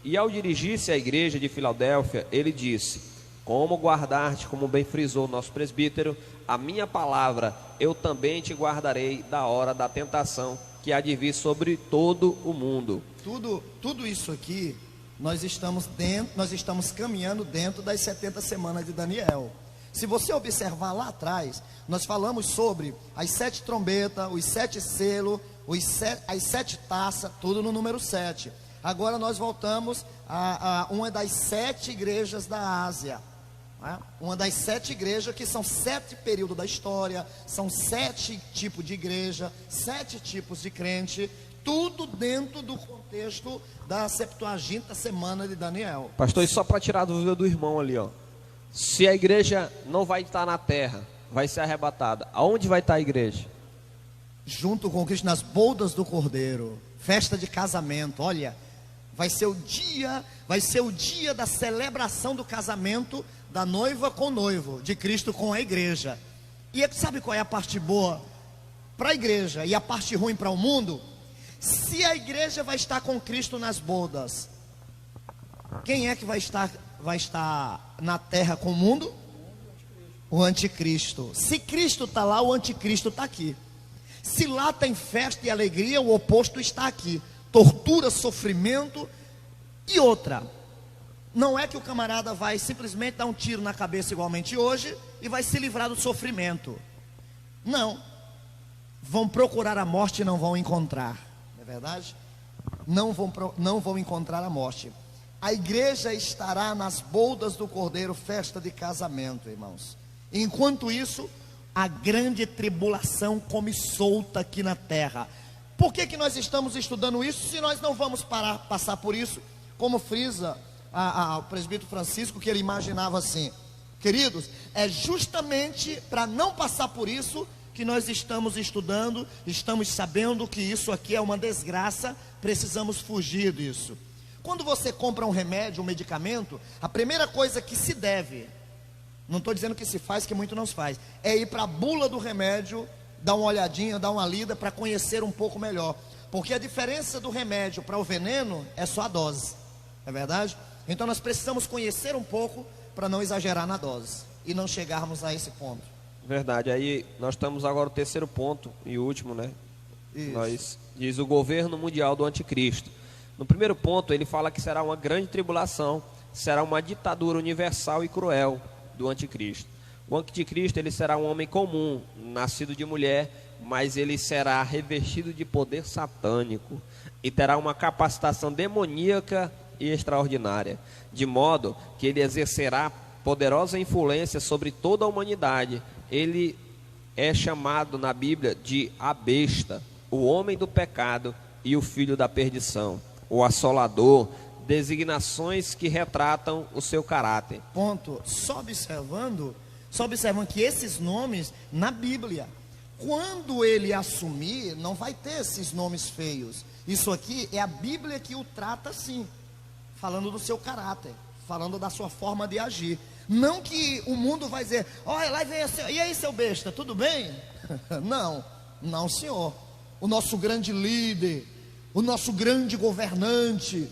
E ao dirigir-se à igreja de Filadélfia, ele disse: como guardar-te, como bem frisou o nosso presbítero, a minha palavra, eu também te guardarei da hora da tentação que há de vir sobre todo o mundo. Tudo isso aqui, nós estamos caminhando dentro das 70 semanas de Daniel. Se você observar lá atrás, nós falamos sobre as 7 trombetas, os 7 selos, as 7 taças, tudo no número 7. Agora nós voltamos a uma das 7 igrejas da Ásia. Né? Uma das 7 igrejas, que são 7 períodos da história, são 7 tipos de igreja, 7 tipos de crente, tudo dentro do contexto da 70ª semana de Daniel. Pastor, e só para tirar a dúvida do irmão ali, ó. Se a igreja não vai estar na terra, vai ser arrebatada, aonde vai estar a igreja? Junto com Cristo, nas bodas do Cordeiro, festa de casamento. Olha, vai ser o dia da celebração do casamento da noiva com o noivo, de Cristo com a igreja. E sabe qual é a parte boa para a igreja e a parte ruim para o mundo? Se a igreja vai estar com Cristo nas bodas, quem é que vai estar na terra com o mundo? O anticristo. Se Cristo está lá, o anticristo está aqui. Se lá tem festa e alegria, o oposto está aqui. Tortura, sofrimento. E outra, não é que o camarada vai simplesmente dar um tiro na cabeça igualmente hoje e vai se livrar do sofrimento. Não. Vão procurar a morte e não vão encontrar. Não é verdade? Não vão encontrar a morte. A igreja estará nas bodas do Cordeiro, festa de casamento, irmãos. Enquanto isso, a grande tribulação come solta aqui na terra. Por que nós estamos estudando isso, se nós não vamos passar por isso? Como frisa o presbítero Francisco, que ele imaginava assim: queridos, é justamente para não passar por isso que nós estamos estudando, estamos sabendo que isso aqui é uma desgraça, precisamos fugir disso. Quando você compra um remédio, um medicamento, a primeira coisa que se deve, não estou dizendo que se faz, que muito não se faz, é ir para a bula do remédio, dar uma olhadinha, dar uma lida para conhecer um pouco melhor. Porque a diferença do remédio para o veneno é só a dose, é verdade? Então nós precisamos conhecer um pouco para não exagerar na dose e não chegarmos a esse ponto. Verdade. Aí nós estamos agora no terceiro ponto e último, né? Isso. Diz o governo mundial do anticristo. No primeiro ponto ele fala que será uma grande tribulação, será uma ditadura universal e cruel do anticristo. O anticristo, ele será um homem comum, nascido de mulher, mas ele será revestido de poder satânico e terá uma capacitação demoníaca e extraordinária, de modo que ele exercerá poderosa influência sobre toda a humanidade. Ele é chamado na Bíblia de a besta, o homem do pecado e o filho da perdição, o assolador, designações que retratam o seu caráter. Ponto. Só observando que esses nomes na Bíblia, quando ele assumir, não vai ter esses nomes feios. Isso aqui é a Bíblia que o trata assim, falando do seu caráter, falando da sua forma de agir. Não que o mundo vai dizer: olha, lá vem e aí, seu besta, tudo bem? Não, senhor. O nosso grande líder, o nosso grande governante,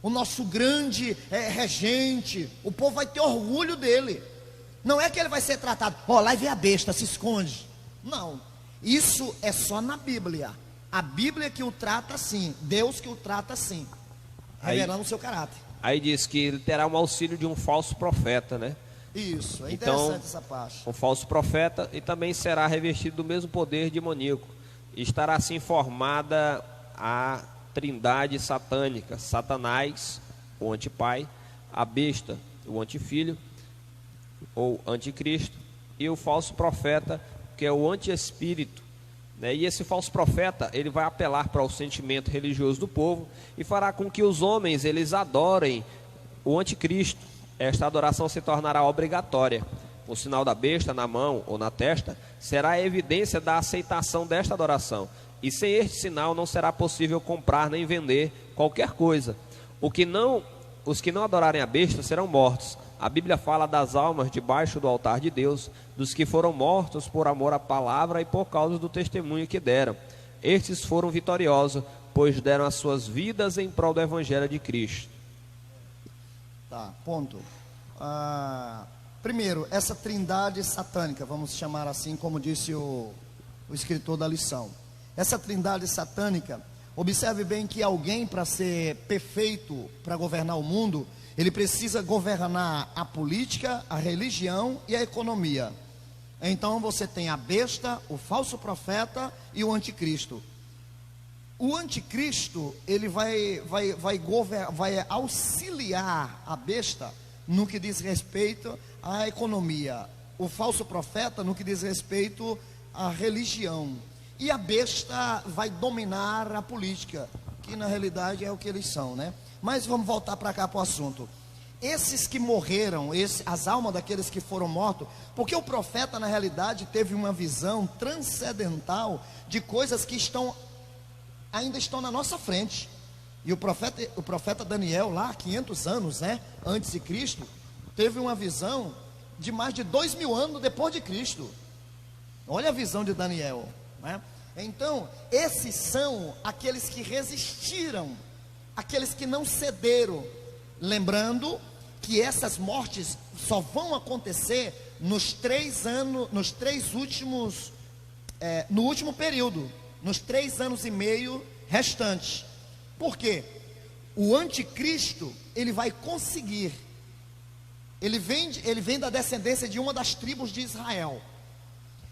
o nosso grande regente, o povo vai ter orgulho dele. Não é que ele vai ser tratado: lá vem a besta, se esconde. Não, isso é só na Bíblia. A Bíblia que o trata assim, Deus que o trata assim, revelando o seu caráter. Aí diz que ele terá um auxílio de um falso profeta, né? Isso, é então, interessante essa parte. Um falso profeta, e também será revestido do mesmo poder demoníaco. E estará assim formada a trindade satânica: Satanás, o antipai, a besta, o antifilho, ou anticristo, e o falso profeta, que é o antiespírito, né? E esse falso profeta, ele vai apelar para o sentimento religioso do povo e fará com que os homens, eles adorem o anticristo. Esta adoração se tornará obrigatória. O sinal da besta na mão ou na testa será a evidência da aceitação desta adoração, e sem este sinal não será possível comprar nem vender qualquer coisa. Os que não adorarem a besta serão mortos. A Bíblia fala das almas debaixo do altar de Deus, dos que foram mortos por amor à palavra e por causa do testemunho que deram. Estes foram vitoriosos, pois deram as suas vidas em prol do evangelho de Cristo. Tá, ponto. Primeiro, essa trindade satânica, vamos chamar assim, como disse o escritor da lição. Essa trindade satânica, observe bem que alguém, para ser perfeito, para governar o mundo, ele precisa governar a política, a religião e a economia. Então você tem a besta, o falso profeta e o anticristo. O anticristo, ele vai auxiliar a besta no que diz respeito à economia. O falso profeta no que diz respeito à religião. E a besta vai dominar a política, que na realidade é o que eles são, né? Mas vamos voltar para cá para o assunto. Esses que morreram, as almas daqueles que foram mortos, porque o profeta na realidade teve uma visão transcendental de coisas que ainda estão na nossa frente. E o profeta Daniel, lá 500 anos, né, antes de Cristo, teve uma visão de mais de 2000 anos depois de Cristo. Olha a visão de Daniel, né? Então, esses são aqueles que resistiram, aqueles que não cederam. Lembrando que essas mortes só vão acontecer nos 3 anos, nos 3 últimos, no último período, nos 3 anos e meio restantes. Por quê? O anticristo, ele vai conseguir, ele vem da descendência de uma das tribos de Israel.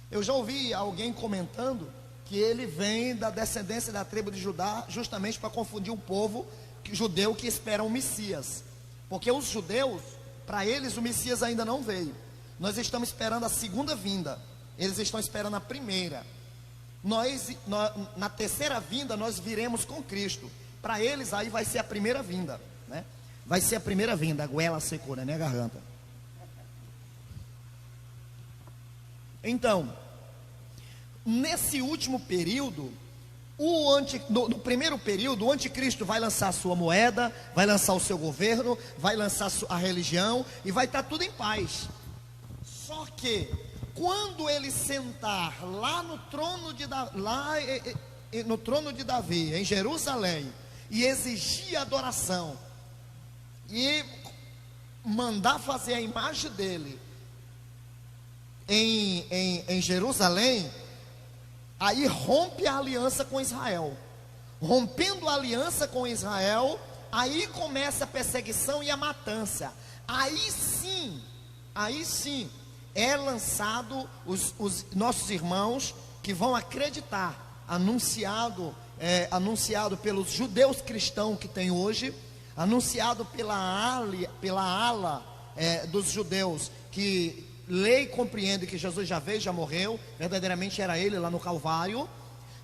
Eu já ouvi alguém comentando que ele vem da descendência da tribo de Judá, justamente para confundir o povo judeu que espera um Messias. Porque os judeus, para eles o Messias ainda não veio. Nós estamos esperando a segunda vinda, eles estão esperando a primeira. Na terceira vinda nós viremos com Cristo. Para eles aí vai ser a primeira vinda, né? Vai ser a primeira vinda. A goela secou na minha garganta. Então, nesse último período, no primeiro período, o anticristo vai lançar a sua moeda, vai lançar o seu governo, vai lançar a religião e vai estar tudo em paz. Só que quando ele sentar lá no trono de Davi, em Jerusalém, e exigir adoração e mandar fazer a imagem dele em Jerusalém, aí rompe a aliança com Israel. Rompendo a aliança com Israel, aí começa a perseguição e a matança. Aí sim é lançado os nossos irmãos que vão acreditar, anunciado pelos judeus cristãos que tem hoje, anunciado pela ala dos judeus que lê e compreende que Jesus já veio, já morreu, verdadeiramente era ele lá no Calvário.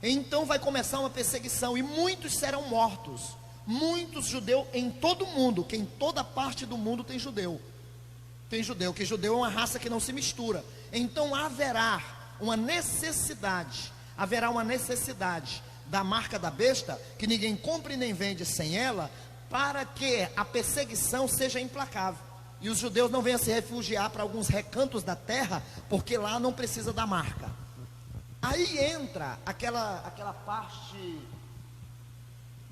Então vai começar uma perseguição e muitos serão mortos. Muitos judeus em todo o mundo, que em toda parte do mundo tem judeu. Tem judeu, que judeu é uma raça que não se mistura. Então haverá uma necessidade da marca da besta, que ninguém compre nem vende sem ela, para que a perseguição seja implacável. E os judeus não venham se refugiar para alguns recantos da terra, porque lá não precisa da marca. Aí entra aquela parte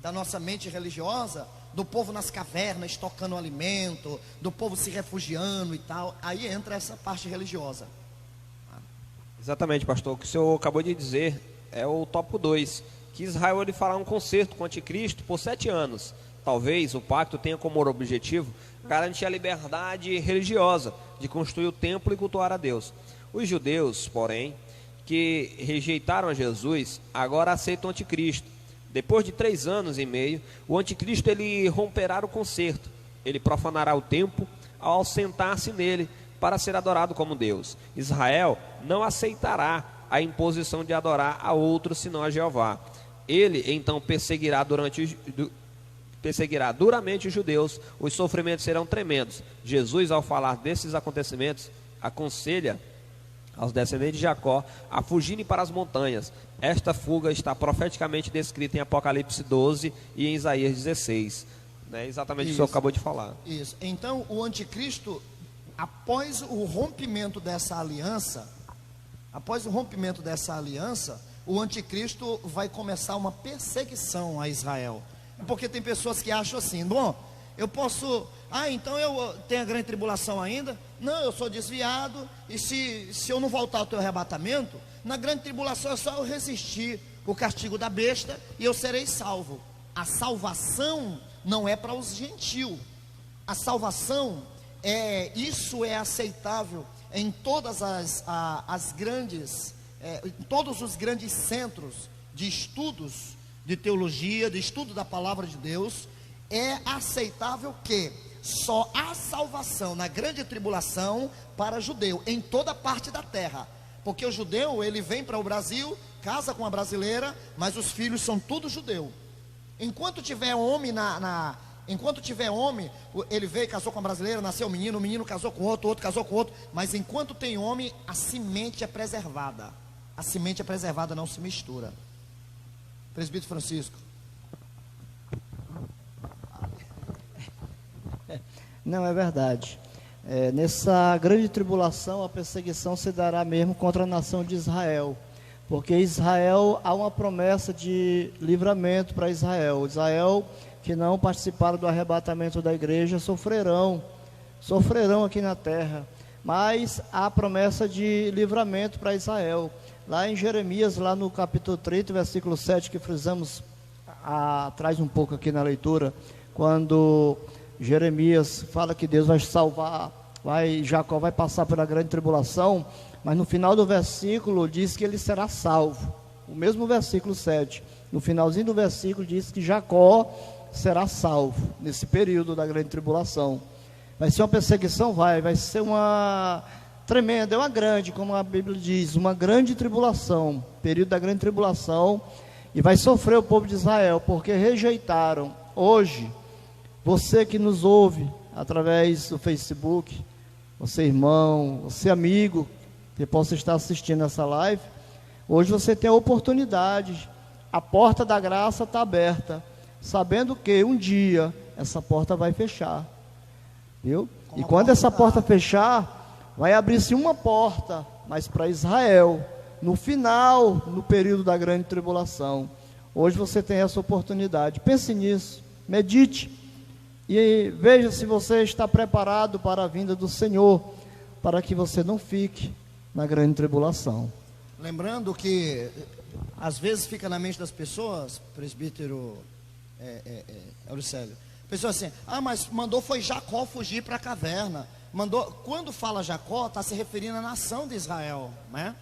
da nossa mente religiosa, do povo nas cavernas estocando alimento, do povo se refugiando e tal. Aí entra essa parte religiosa. Exatamente, pastor. O que o senhor acabou de dizer é o tópico 2, que Israel ele fará um concerto com o anticristo por 7 anos. Talvez o pacto tenha como objetivo garantir a liberdade religiosa de construir o templo e cultuar a Deus. Os judeus, porém, que rejeitaram a Jesus, agora aceitam o anticristo. Depois de 3 anos e meio, o anticristo ele romperá o concerto. Ele profanará o templo ao sentar-se nele para ser adorado como Deus. Israel não aceitará a imposição de adorar a outro senão a Jeová. Ele então perseguirá duramente os judeus. Os sofrimentos serão tremendos. Jesus, ao falar desses acontecimentos, aconselha aos descendentes de Jacó a fugirem para as montanhas. Esta fuga está profeticamente descrita em Apocalipse 12 e em Isaías 16. Exatamente o que o senhor acabou de falar. Isso. Então o anticristo, após o rompimento dessa aliança, o anticristo vai começar uma perseguição a Israel. Porque tem pessoas que acham assim: bom, eu posso, então eu tenho a grande tribulação ainda? Não, eu sou desviado, e se eu não voltar ao teu arrebatamento, na grande tribulação é só eu resistir o castigo da besta e eu serei salvo. A salvação não é para os gentios. A salvação isso é aceitável em todas as grandes, em todos os grandes centros de estudos de teologia, de estudo da palavra de Deus. É aceitável que só há salvação na grande tribulação para judeu, em toda parte da terra. Porque o judeu, ele vem para o Brasil, casa com a brasileira, mas os filhos são tudo judeu. Enquanto tiver homem ele veio e casou com a brasileira, nasceu um menino, o menino casou com outro, outro casou com outro. Mas enquanto tem homem, a semente é preservada. A semente é preservada, não se mistura. Presbítero Francisco. Não, é verdade. Nessa grande tribulação, a perseguição se dará mesmo contra a nação de Israel, porque Israel, há uma promessa de livramento para Israel. Israel que não participaram do arrebatamento da igreja sofrerão aqui na terra, mas há promessa de livramento para Israel. Lá em Jeremias, lá no capítulo 30, versículo 7, que frisamos atrás um pouco aqui na leitura, quando Jeremias fala que Deus vai salvar, Jacó vai passar pela grande tribulação, mas no final do versículo diz que ele será salvo. O mesmo versículo 7, no finalzinho do versículo diz que Jacó será salvo nesse período da grande tribulação. Vai ser uma perseguição? Vai ser uma tremenda, uma grande, como a Bíblia diz, uma grande tribulação, período da grande tribulação, e vai sofrer o povo de Israel, porque rejeitaram. Hoje, você que nos ouve através do Facebook, você irmão, você amigo, que possa estar assistindo essa live, hoje você tem a oportunidade, a porta da graça está aberta, sabendo que um dia essa porta vai fechar, viu? E quando essa porta fechar, vai abrir-se uma porta, mas para Israel, no final, no período da grande tribulação. Hoje você tem essa oportunidade, pense nisso, medite, e veja se você está preparado para a vinda do Senhor, para que você não fique na grande tribulação. Lembrando que às vezes fica na mente das pessoas, presbítero Auricélio, pessoa assim, mas mandou foi Jacó fugir para a caverna. Quando fala Jacó, está se referindo à nação de Israel, né?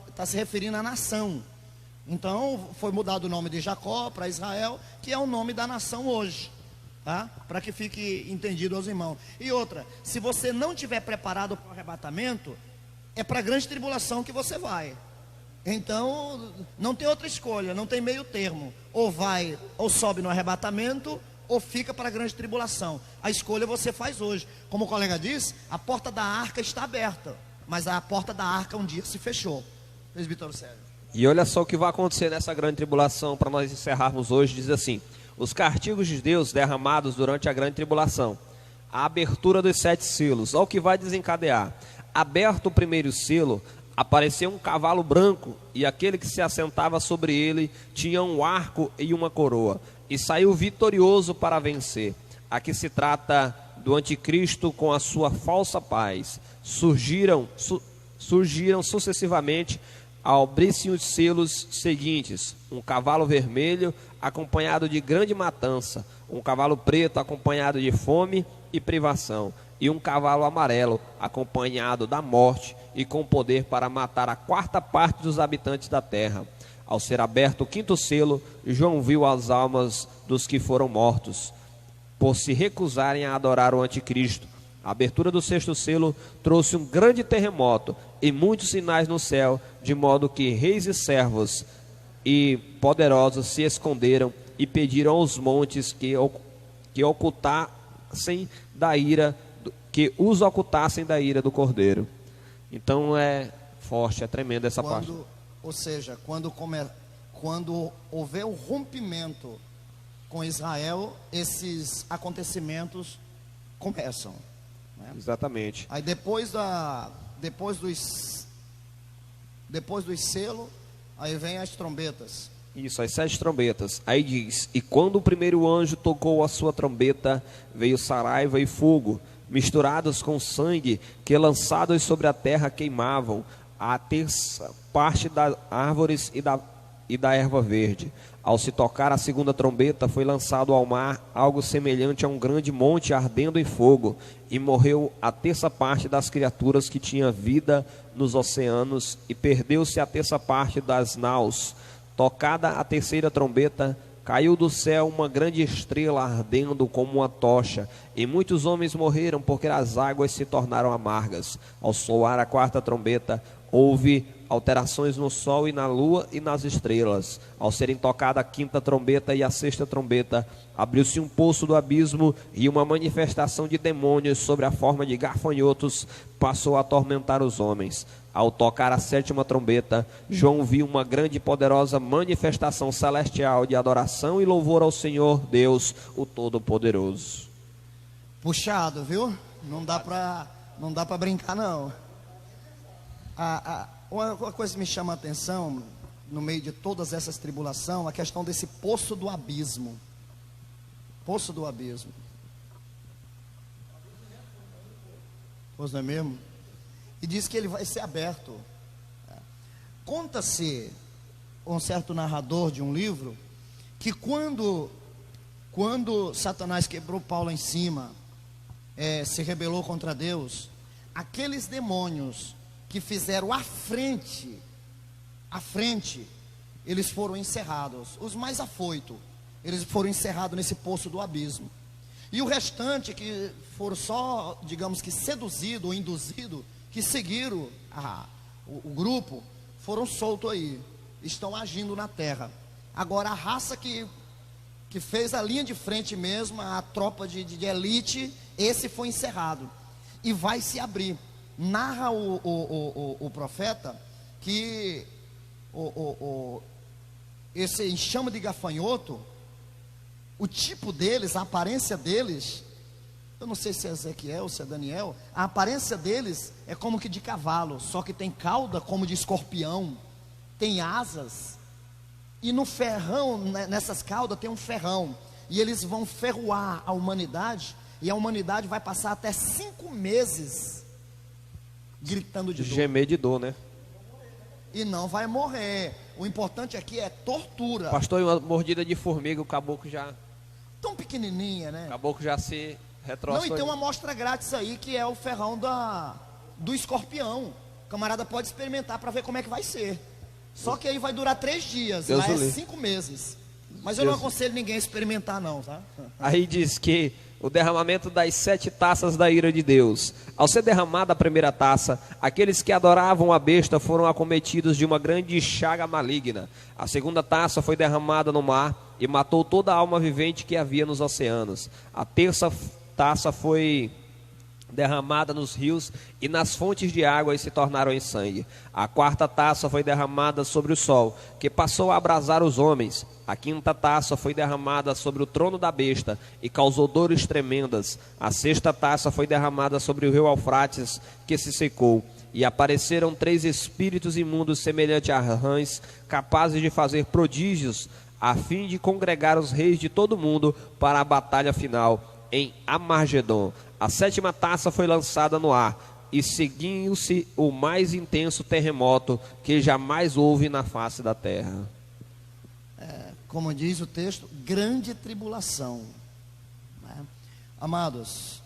Está se referindo à nação. Então foi mudado o nome de Jacó para Israel, que é o nome da nação hoje, tá? Para que fique entendido aos irmãos. E outra, se você não estiver preparado para o arrebatamento, é para a grande tribulação que você vai. Então não tem outra escolha, não tem meio termo. Ou sobe no arrebatamento, ou fica para a grande tribulação. A escolha você faz hoje. Como o colega disse, a porta da arca está aberta, mas a porta da arca um dia se fechou. Presbítero Sérgio. E olha só o que vai acontecer nessa grande tribulação, para nós encerrarmos hoje. Diz assim: os castigos de Deus derramados durante a grande tribulação, a abertura dos 7 selos, olha o que vai desencadear. Aberto o primeiro selo, apareceu um cavalo branco, e aquele que se assentava sobre ele tinha um arco e uma coroa, e saiu vitorioso para vencer. Aqui se trata do anticristo com a sua falsa paz. Surgiram sucessivamente ao abrir-se os selos seguintes: um cavalo vermelho acompanhado de grande matança, um cavalo preto acompanhado de fome e privação, e um cavalo amarelo acompanhado da morte e com poder para matar a 4ª parte dos habitantes da terra. Ao ser aberto o 5º selo, João viu as almas dos que foram mortos, por se recusarem a adorar o anticristo. A abertura do 6º selo trouxe um grande terremoto e muitos sinais no céu, de modo que reis e servos e poderosos se esconderam e pediram aos montes que os ocultassem da ira do Cordeiro. Então é forte, é tremenda essa parte. Ou seja, quando houver o rompimento com Israel, esses acontecimentos começam, né? Exatamente. Aí depois dos selos, aí vem as trombetas. Isso, as 7 trombetas. Aí diz: e quando o primeiro anjo tocou a sua trombeta, veio saraiva e fogo, misturados com sangue, que lançados sobre a terra queimavam a 3ª parte das árvores e da erva verde. Ao se tocar a 2ª trombeta, foi lançado ao mar algo semelhante a um grande monte ardendo em fogo, e morreu a 3ª parte das criaturas que tinha vida nos oceanos, e perdeu-se a 3ª parte das naus. Tocada a 3ª trombeta, caiu do céu uma grande estrela ardendo como uma tocha, e muitos homens morreram porque as águas se tornaram amargas. Ao soar a 4ª trombeta, houve alterações no sol e na lua e nas estrelas. Ao serem tocada a 5ª trombeta e a 6ª trombeta, abriu-se um poço do abismo, e uma manifestação de demônios sobre a forma de gafanhotos passou a atormentar os homens. Ao tocar a 7ª trombeta, João viu uma grande e poderosa manifestação celestial de adoração e louvor ao Senhor Deus, o Todo-Poderoso. Puxado, viu? Não dá para brincar, não. Uma coisa que me chama a atenção, no meio de todas essas tribulações, a questão desse poço do abismo. Poço do abismo. Pois não é mesmo? E diz que ele vai ser aberto. Conta-se, um certo narrador de um livro, que quando Satanás quebrou Paulo em cima, se rebelou contra Deus, aqueles demônios que fizeram à frente, eles foram encerrados. Os mais afoitos, eles foram encerrados nesse poço do abismo. E o restante, que foram só, digamos que seduzido ou induzido, que seguiram o grupo, foram soltos aí, estão agindo na terra. Agora a raça que fez a linha de frente mesmo, a tropa de elite, esse foi encerrado. E vai se abrir. Narra o profeta que esse enxame de gafanhoto, o tipo deles, a aparência deles, eu não sei se é Ezequiel, se é Daniel, a aparência deles é como que de cavalo, só que tem cauda como de escorpião, tem asas, e no ferrão, nessas caudas tem um ferrão, e eles vão ferroar a humanidade, e a humanidade vai passar até 5 meses gritando de dor. Gemer de dor, né? E não vai morrer. O importante aqui é tortura. Pastor, e uma mordida de formiga, o caboclo já... Tão pequenininha, né? O caboclo já se retroçou. Não, e tem uma amostra grátis aí, que é o ferrão do escorpião. O camarada pode experimentar para ver como é que vai ser. Só que aí vai durar 3 dias, Deus lá é o livre. 5 meses. Mas eu não aconselho ninguém a experimentar não, tá? Aí diz que o derramamento das 7 taças da ira de Deus. Ao ser derramada a primeira taça, aqueles que adoravam a besta foram acometidos de uma grande chaga maligna. A segunda taça foi derramada no mar e matou toda a alma vivente que havia nos oceanos. A terça taça foi derramada nos rios e nas fontes de água e se tornaram em sangue. A quarta taça foi derramada sobre o sol, que passou a abrasar os homens. A quinta taça foi derramada sobre o trono da besta e causou dores tremendas. A sexta taça foi derramada sobre o rio Eufrates, que se secou. E apareceram 3 espíritos imundos semelhantes a rãs, capazes de fazer prodígios, a fim de congregar os reis de todo o mundo para a batalha final em Amargedon. A 7ª taça foi lançada no ar e seguiu-se o mais intenso terremoto que jamais houve na face da terra. Como diz o texto, grande tribulação, né? Amados,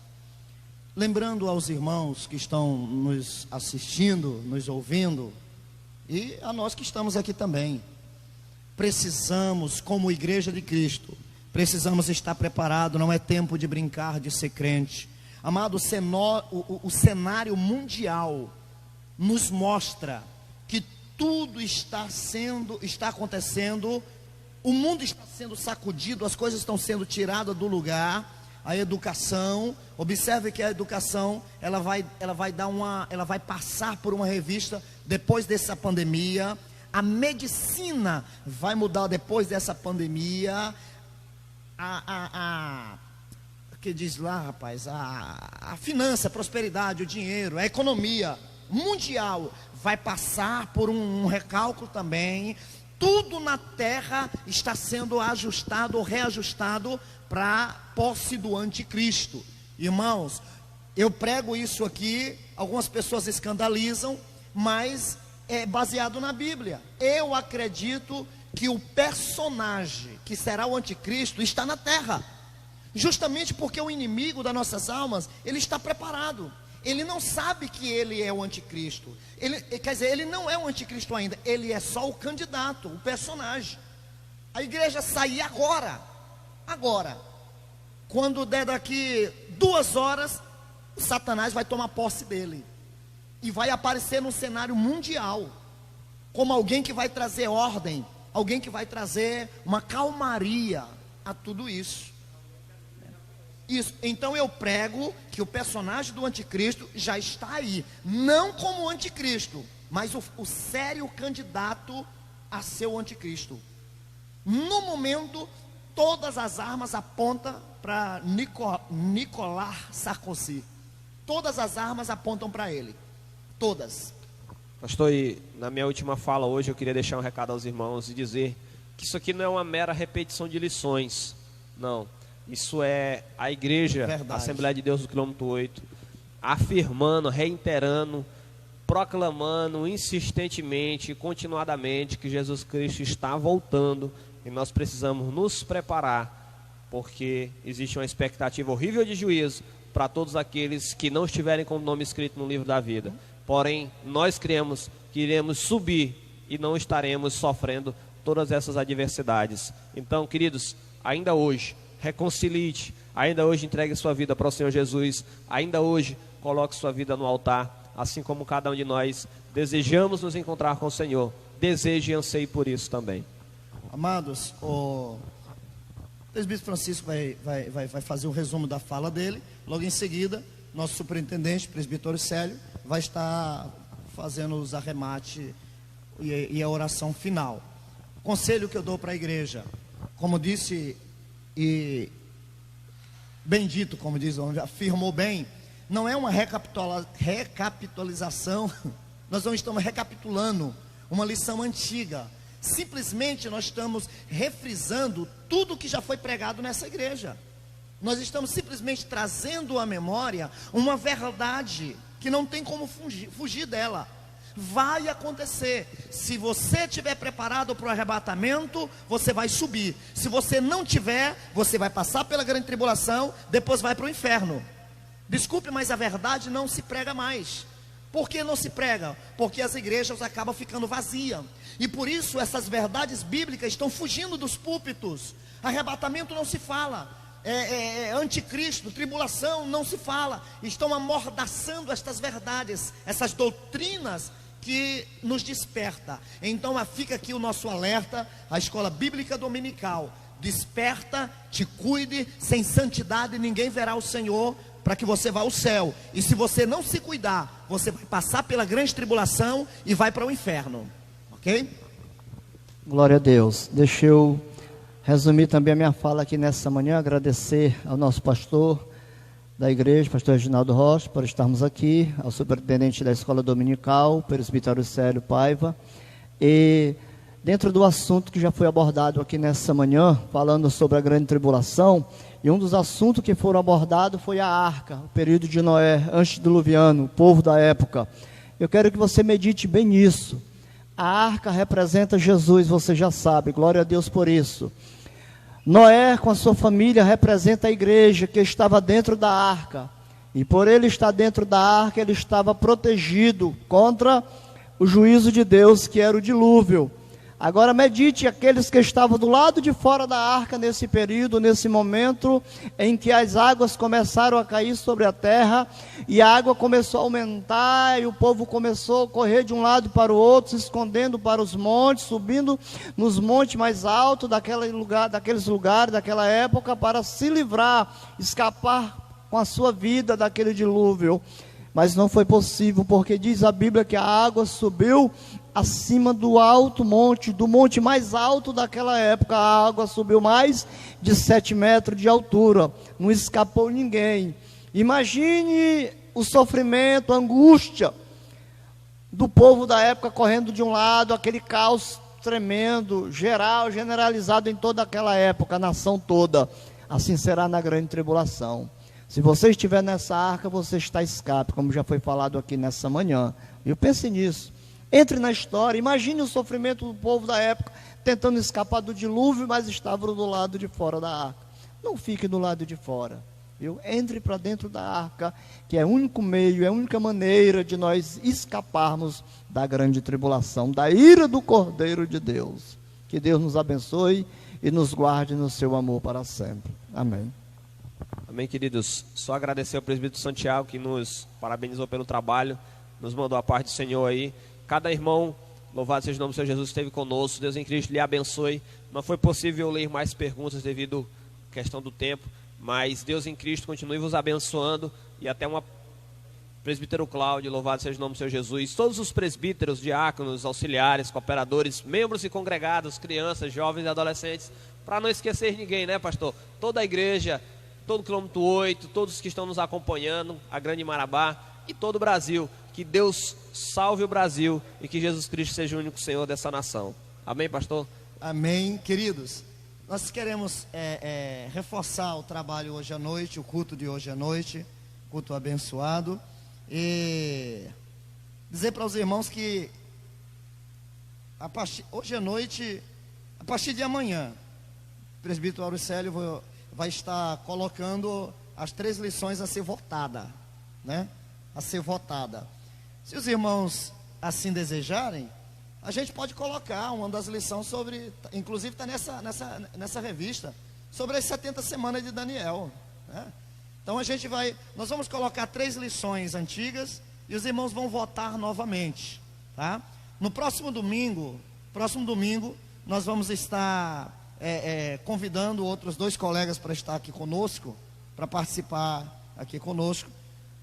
lembrando aos irmãos que estão nos assistindo, nos ouvindo, e a nós que estamos aqui também, precisamos, como igreja de Cristo, precisamos estar preparados. Não é tempo de brincar de ser crente. Amado, o cenário mundial nos mostra que tudo está acontecendo, o mundo está sendo sacudido, as coisas estão sendo tiradas do lugar. A educação, observe que a educação, ela vai passar por uma revista depois dessa pandemia. A medicina vai mudar depois dessa pandemia. Que diz lá, rapaz, a finança, a prosperidade, o dinheiro, a economia mundial vai passar por um recálculo também. Tudo na terra está sendo ajustado ou reajustado para a posse do anticristo. Irmãos, eu prego isso aqui, algumas pessoas escandalizam, mas é baseado na Bíblia. Eu acredito que o personagem que será o anticristo está na terra, justamente porque o inimigo das nossas almas, ele está preparado. Ele não sabe que ele é o anticristo. Ele não é o anticristo ainda. Ele é só o candidato, o personagem. A igreja sair agora. Quando der daqui 2 horas, o Satanás vai tomar posse dele. E vai aparecer no cenário mundial, como alguém que vai trazer ordem, alguém que vai trazer uma calmaria a tudo isso. Então eu prego que o personagem do anticristo já está aí, não como o anticristo, mas o sério candidato a ser o anticristo. No momento, todas as armas apontam para Nicolas Sarkozy. Todas as armas apontam para ele. Todas. Pastor, e na minha última fala hoje eu queria deixar um recado aos irmãos e dizer que isso aqui não é uma mera repetição de lições. Não. Isso é a igreja, a Assembleia de Deus do quilômetro 8, afirmando, reiterando, proclamando insistentemente, continuadamente que Jesus Cristo está voltando e nós precisamos nos preparar, porque existe uma expectativa horrível de juízo para todos aqueles que não estiverem com o nome escrito no livro da vida. Porém, nós cremos que iremos subir e não estaremos sofrendo todas essas adversidades. Então, queridos, ainda hoje, reconcilie-te, ainda hoje entregue sua vida para o Senhor Jesus, ainda hoje coloque sua vida no altar, assim como cada um de nós desejamos nos encontrar com o Senhor, deseje e anseie por isso também. Amados, o presbítero Francisco vai fazer um resumo da fala dele, logo em seguida, nosso superintendente, presbítero Célio, vai estar fazendo os arremates e a oração final. Conselho que eu dou para a igreja, como disse e bendito, como diz, afirmou bem, não é uma recapitulação, nós não estamos recapitulando uma lição antiga, simplesmente nós estamos refrisando tudo que já foi pregado nessa igreja. Nós estamos simplesmente trazendo à memória uma verdade que não tem como fugir dela. Vai acontecer. Se você estiver preparado para o arrebatamento, você vai subir. Se você não tiver, você vai passar pela grande tribulação, depois vai para o inferno. Desculpe, mas a verdade não se prega mais. Por que não se prega? Porque as igrejas acabam ficando vazias. E por isso essas verdades bíblicas estão fugindo dos púlpitos. Arrebatamento não se fala. Anticristo, tribulação não se fala. Estão amordaçando estas verdades, essas doutrinas que nos desperta. Então fica aqui o nosso alerta, a escola bíblica dominical, desperta, te cuide, sem santidade ninguém verá o Senhor, para que você vá ao céu. E se você não se cuidar, você vai passar pela grande tribulação e vai para o inferno, ok? Glória a Deus. Deixa eu resumir também a minha fala aqui nessa manhã, agradecer ao nosso pastor da igreja, pastor Reginaldo Rocha, por estarmos aqui, ao superintendente da escola dominical, presbítero Célio Paiva, e dentro do assunto que já foi abordado aqui nessa manhã, falando sobre a grande tribulação, e um dos assuntos que foram abordados foi a arca, o período de Noé, antediluviano, o povo da época. Eu quero que você medite bem nisso. A arca representa Jesus, você já sabe, glória a Deus por isso. Noé com a sua família representa a igreja que estava dentro da arca. E por ele estar dentro da arca, ele estava protegido contra o juízo de Deus, que era o dilúvio. Agora medite aqueles que estavam do lado de fora da arca nesse período, nesse momento em que as águas começaram a cair sobre a terra e a água começou a aumentar e o povo começou a correr de um lado para o outro, se escondendo para os montes, subindo nos montes mais altos daqueles lugares, daquela época, para se livrar, escapar com a sua vida daquele dilúvio. Mas não foi possível, porque diz a Bíblia que a água subiu acima do alto monte, do monte mais alto daquela época. A água subiu mais de 7 metros de altura, não escapou ninguém. Imagine o sofrimento, a angústia do povo da época correndo de um lado, aquele caos tremendo, geral, generalizado em toda aquela época, a nação toda. Assim será na grande tribulação. Se você estiver nessa arca, você está a escape, como já foi falado aqui nessa manhã. Eu pense nisso. Entre na história, imagine o sofrimento do povo da época, tentando escapar do dilúvio, mas estavam do lado de fora da arca. Não fique do lado de fora, viu? Entre para dentro da arca, que é o único meio, é a única maneira de nós escaparmos da grande tribulação, da ira do Cordeiro de Deus. Que Deus nos abençoe e nos guarde no seu amor para sempre. Amém. Amém, queridos. Só agradecer ao presbítero Santiago, que nos parabenizou pelo trabalho, nos mandou a paz do Senhor aí. Cada irmão, louvado seja o nome do Senhor Jesus, esteve conosco. Deus em Cristo lhe abençoe. Não foi possível ler mais perguntas devido à questão do tempo, mas Deus em Cristo continue vos abençoando. E até uma presbítero Cláudio, louvado seja o nome do Senhor Jesus. Todos os presbíteros, diáconos, auxiliares, cooperadores, membros e congregados, crianças, jovens e adolescentes, para não esquecer ninguém, né, pastor? Toda a igreja todo o quilômetro 8, todos que estão nos acompanhando, a Grande Marabá e todo o Brasil. Que Deus salve o Brasil e que Jesus Cristo seja o único Senhor dessa nação. Amém, pastor? Amém. Queridos, nós queremos reforçar o trabalho hoje à noite, o culto de hoje à noite, culto abençoado, e dizer para os irmãos que hoje à noite, a partir de amanhã, o presbítero Auricélio vai estar colocando as 3 lições a ser votada, né? A ser votada. Se os irmãos assim desejarem, a gente pode colocar uma das lições sobre, inclusive está nessa revista, sobre as 70 semanas de Daniel, né? Então nós vamos colocar 3 lições antigas e os irmãos vão votar novamente, tá? No próximo domingo, nós vamos estar convidando outros 2 colegas para estar aqui conosco, para participar aqui conosco,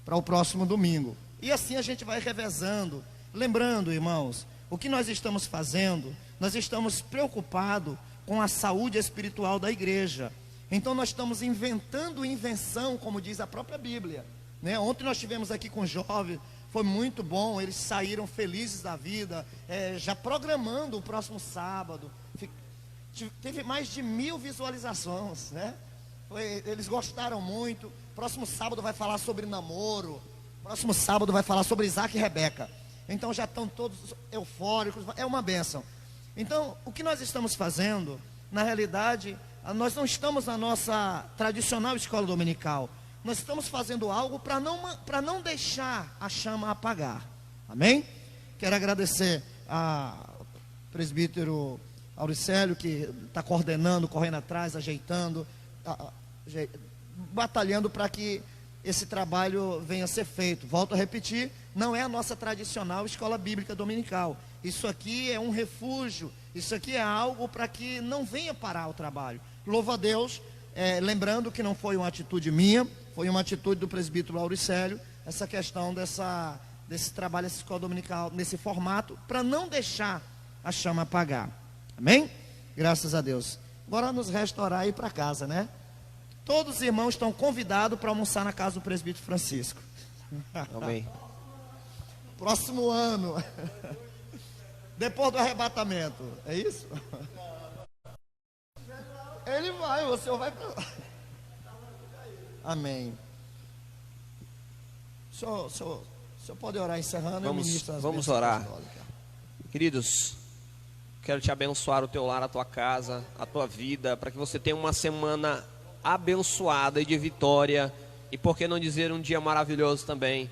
para o próximo domingo. E assim a gente vai revezando. Lembrando, irmãos, o que nós estamos fazendo, nós estamos preocupados com a saúde espiritual da igreja. Então nós estamos inventando invenção, como diz a própria Bíblia, né? Ontem nós estivemos aqui com jovens, foi muito bom, eles saíram felizes da vida, já programando o próximo sábado. Teve mais de 1000 visualizações, né? Eles gostaram muito. Próximo sábado vai falar sobre namoro. Próximo sábado vai falar sobre Isaac e Rebeca. Então já estão todos eufóricos, é uma bênção. Então, o que nós estamos fazendo, na realidade, nós não estamos na nossa tradicional escola dominical. Nós estamos fazendo algo para não deixar a chama apagar. Amém? Quero agradecer ao presbítero Auricélio, que está coordenando, correndo atrás, ajeitando, batalhando para que esse trabalho venha a ser feito. Volto a repetir, não é a nossa tradicional escola bíblica dominical. Isso aqui é um refúgio, isso aqui é algo para que não venha parar o trabalho. Louvo a Deus, lembrando que não foi uma atitude minha, foi uma atitude do presbítero Auricélio, essa questão desse trabalho, essa escola dominical, nesse formato, para não deixar a chama apagar. Amém? Graças a Deus. Agora nos resta orar e ir para casa, né? Todos os irmãos estão convidados para almoçar na casa do presbítero Francisco. Amém. Próximo ano. Depois do arrebatamento. É isso? Ele vai, o senhor vai para lá. Amém. O senhor pode orar encerrando. Vamos orar. Queridos, quero te abençoar o teu lar, a tua casa, a tua vida, para que você tenha uma semana abençoada e de vitória, e por que não dizer um dia maravilhoso também.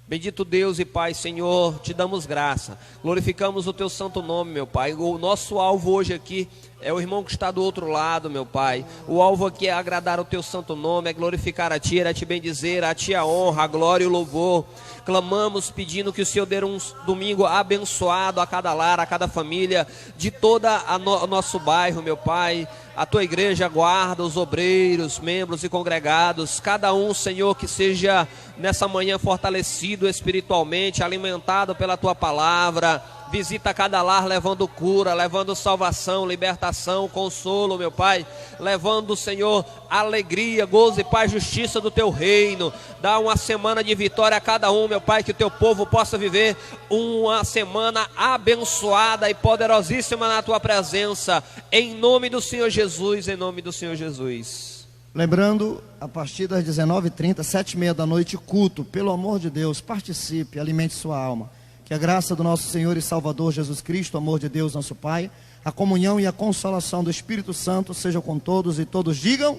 Bendito Deus e Pai, Senhor, te damos graça, glorificamos o teu santo nome, meu Pai. O nosso alvo hoje aqui é o irmão que está do outro lado, meu Pai. O alvo aqui é agradar o teu santo nome, é glorificar a Ti, é te bendizer, a Ti a honra, a glória e o louvor. Clamamos pedindo que o Senhor dê um domingo abençoado a cada lar, a cada família, de toda o nosso bairro, meu Pai. A tua igreja guarda os obreiros, membros e congregados, cada um, Senhor, que seja nessa manhã fortalecido espiritualmente, alimentado pela tua palavra. Visita cada lar levando cura, levando salvação, libertação, consolo, meu Pai, levando, Senhor, alegria, gozo e paz, justiça do teu reino. Dá uma semana de vitória a cada um, meu Pai, que o teu povo possa viver uma semana abençoada e poderosíssima na tua presença, em nome do Senhor Jesus, em nome do Senhor Jesus. Lembrando, a partir das 19h30, 7h30 da noite, culto. Pelo amor de Deus, participe, alimente sua alma. Que a graça do nosso Senhor e Salvador Jesus Cristo, o amor de Deus nosso Pai, a comunhão e a consolação do Espírito Santo sejam com todos, e todos digam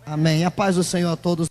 amém. A paz do Senhor a todos.